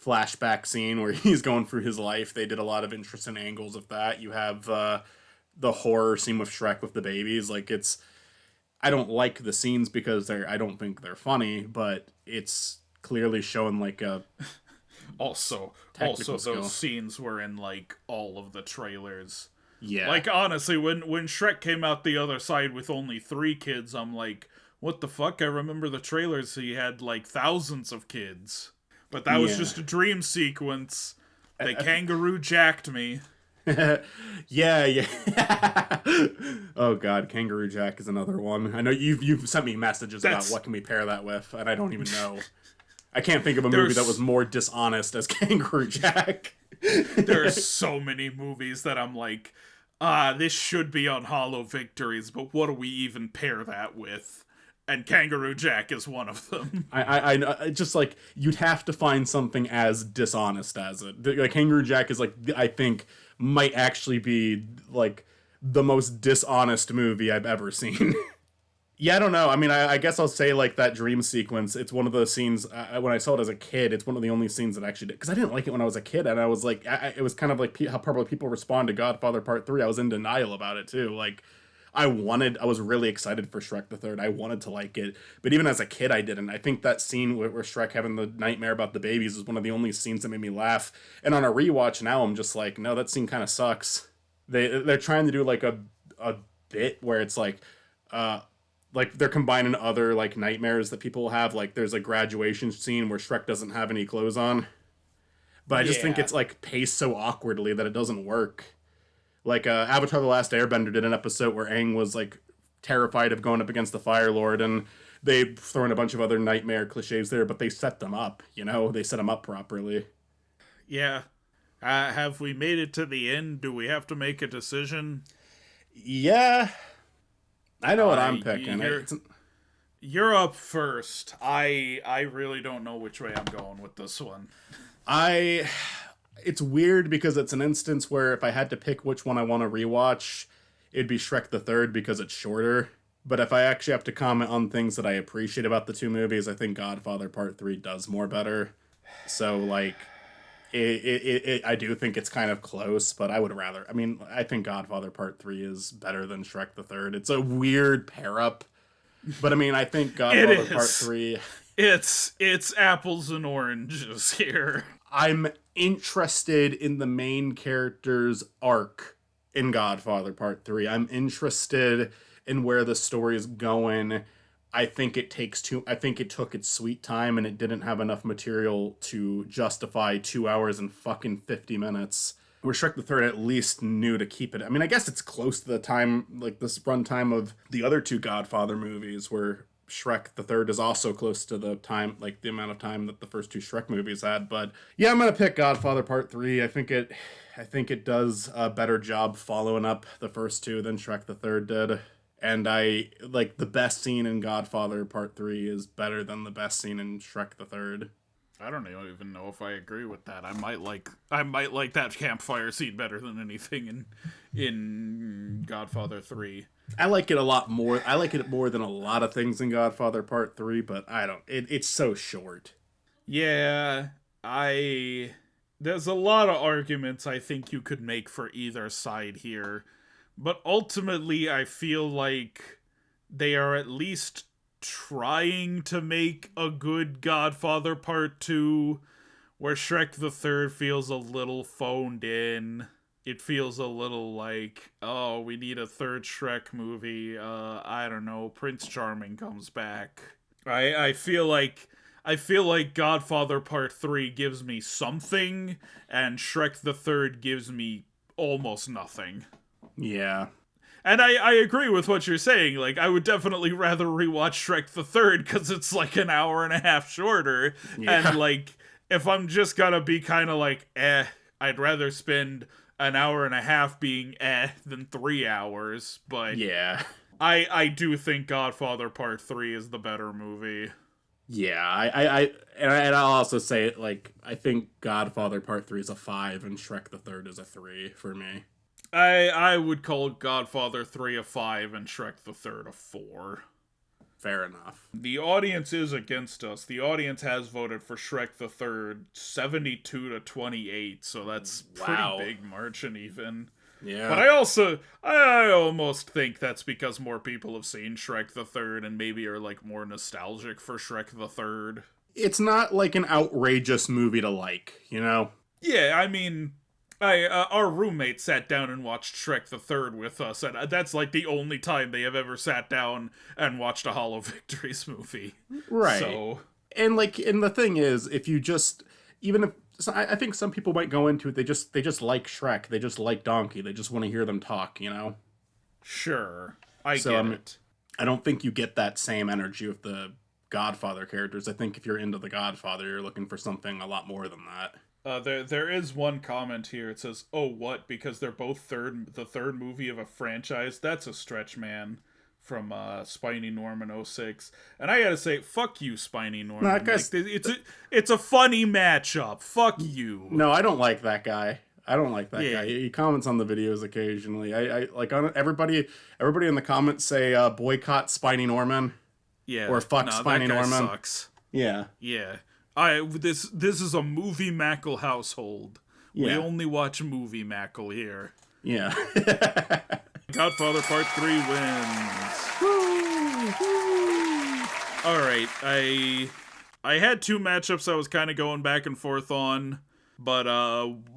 flashback scene where he's going through his life. They did a lot of interesting angles of that. You have the horror scene with Shrek with the babies. Like, it's... I don't like the scenes because I don't think they're funny, but it's clearly showing, like, a... Also, those scenes were in, like, all of the trailers. Yeah. Like, honestly, when Shrek came out the other side with only 3 kids, I'm like, what the fuck? I remember the trailers, he had, like, thousands of kids. But that was just a dream sequence. They kangaroo jacked me. yeah. Oh god, Kangaroo Jack is another one. I know you've sent me messages about what can we pair that with, and I don't even know. I can't think of a movie that was more dishonest as Kangaroo Jack. There are so many movies that I'm like, this should be on Hollow Victories, but what do we even pair that with? And Kangaroo Jack is one of them. I just, like, you'd have to find something as dishonest as it. Like, Kangaroo Jack is, like, I think might actually be, like, the most dishonest movie I've ever seen. Yeah, I don't know. I mean, I guess I'll say, like, that dream sequence, it's one of those scenes, when I saw it as a kid, it's one of the only scenes that actually did, because I didn't like it when I was a kid, and I was like, it was kind of like how probably people respond to Godfather Part 3. I was in denial about it, too. Like, I was really excited for Shrek the Third. I wanted to like it. But even as a kid, I didn't. I think that scene where Shrek having the nightmare about the babies is one of the only scenes that made me laugh. And on a rewatch now, I'm just like, no, that scene kind of sucks. They're trying to do, like, a bit where it's like, like they're combining other like nightmares that people have. Like there's a graduation scene where Shrek doesn't have any clothes on, but I just think Yeah. it's like paced so awkwardly that it doesn't work. Like Avatar: The Last Airbender did an episode where Aang was like terrified of going up against the Fire Lord, and they throw in a bunch of other nightmare cliches there, but they set them up. You know, they set them up properly. Yeah. Have we made it to the end? Do we have to make a decision? Yeah, I know what I'm picking. You're up first. I really don't know which way I'm going with this one. I it's weird because it's an instance where if I had to pick which one I want to rewatch, it'd be Shrek the Third because it's shorter. But if I actually have to comment on things that I appreciate about the two movies, I think Godfather Part 3 does more better. So, like, I do think it's kind of close, but I would rather. I mean, I think Godfather Part 3 is better than Shrek the Third. It's a weird pair up. But I mean, I think Godfather Part 3. It's apples and oranges here. I'm interested in the main character's arc in Godfather Part 3. I'm interested in where the story is going. I think it took its sweet time and it didn't have enough material to justify 2 hours and fucking 50 minutes. Where Shrek the Third at least knew to keep it. I mean, I guess it's close to the time, like this runtime of the other two Godfather movies, where Shrek the Third is also close to the time, like the amount of time that the first two Shrek movies had. But yeah, I'm gonna pick Godfather Part 3. I think it does a better job following up the first two than Shrek the Third did. And I like the best scene in Godfather Part 3 is better than the best scene in Shrek the Third. I don't even know if I agree with that. I might like that campfire scene better than anything in Godfather 3. I like it a lot more. I like it more than a lot of things in Godfather Part 3, but I don't. It's so short. Yeah, there's a lot of arguments I think you could make for either side here. But ultimately, I feel like they are at least trying to make a good Godfather Part 2, where Shrek the Third feels a little phoned in. It feels a little like, oh, we need a third Shrek movie. I don't know, Prince Charming comes back. I feel like Godfather Part 3 gives me something, and Shrek the Third gives me almost nothing. Yeah. And I agree with what you're saying. Like, I would definitely rather rewatch Shrek the Third because it's like an hour and a half shorter. Yeah. And like, if I'm just gonna be kind of like, I'd rather spend an hour and a half being than 3 hours. But yeah, I do think Godfather Part 3 is the better movie. Yeah, and I'll also say, like, I think Godfather Part 3 is a 5 and Shrek the Third is a 3 for me. I would call Godfather 3 a 5 and Shrek the Third a 4. Fair enough. The audience is against us. The audience has voted for Shrek the Third 72 to 28, so that's pretty big margin even. Yeah. But I almost think that's because more people have seen Shrek the Third and maybe are like more nostalgic for Shrek the Third. It's not like an outrageous movie to like, you know? Yeah, I mean, our roommate sat down and watched Shrek the Third with us, and that's like the only time they have ever sat down and watched a Hollow Victories movie. Right. So, and the thing is, if you just, even if, I think some people might go into it, they just like Shrek, they just like Donkey, they just want to hear them talk, you know? Sure. I get it. I don't think you get that same energy with the Godfather characters. I think if you're into the Godfather, you're looking for something a lot more than that. There is one comment here. It says, "Oh, what? Because they're both the third movie of a franchise? That's a stretch, man." From Spiny Norman 06. And I gotta say, fuck you, Spiny Norman. No, like, it's a funny matchup. Fuck you. No, I don't like that guy. I don't like that guy. He comments on the videos occasionally. I like on everybody in the comments say boycott Spiny Norman. Yeah. Or fuck Spiny that guy Norman. Sucks. Yeah. Yeah. This is a movie Makal household. Yeah. We only watch movie Makal here. Yeah. Godfather Part 3 wins. Alright, I had two matchups I was kind of going back and forth on. But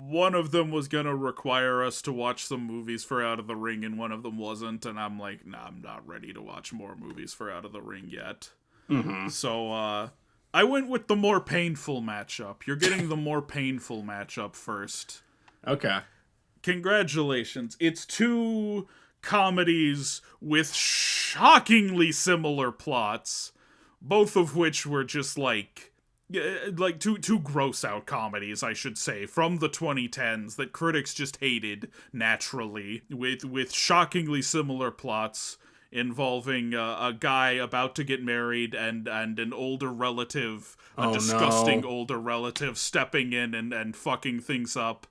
one of them was gonna require us to watch some movies for Out of the Ring, and one of them wasn't. And I'm like, nah, I'm not ready to watch more movies for Out of the Ring yet. Mm-hmm. So I went with the more painful matchup. You're getting the more painful matchup first. Okay. Congratulations. It's two comedies with shockingly similar plots, both of which were just like two gross out comedies, I should say, from the 2010s that critics just hated naturally, with shockingly similar plots involving a guy about to get married and an older relative, a Oh disgusting no. older relative stepping in and fucking things up.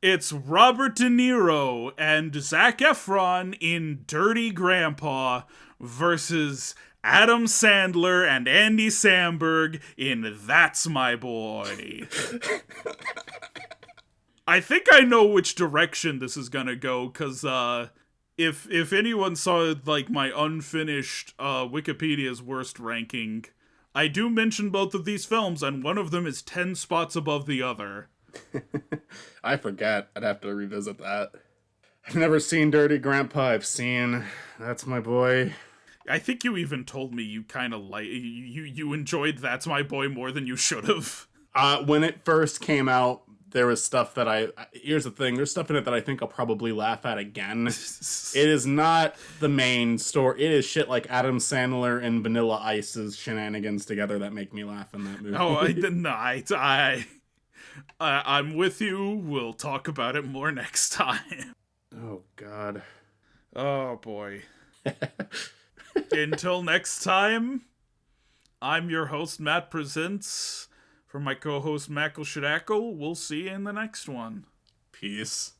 It's Robert De Niro and Zac Efron in Dirty Grandpa versus Adam Sandler and Andy Samberg in That's My Boy. I think I know which direction this is gonna go, cause if anyone saw like my unfinished Wikipedia's worst ranking, I do mention both of these films, and one of them is 10 spots above the other. I forget. I'd have to revisit that. I've never seen Dirty Grandpa. I've seen That's My Boy. I think you even told me you kind of like you enjoyed That's My Boy more than you should have. When it first came out, there was stuff that here's the thing, there's stuff in it that I think I'll probably laugh at again. It is not the main story. It is shit like Adam Sandler and Vanilla Ice's shenanigans together that make me laugh in that movie. Oh, I denied. I'm with you. We'll talk about it more next time. Oh, God. Oh, boy. Until next time, I'm your host, Matt Presents. For my co-host, Makal Shadackle, we'll see you in the next one. Peace.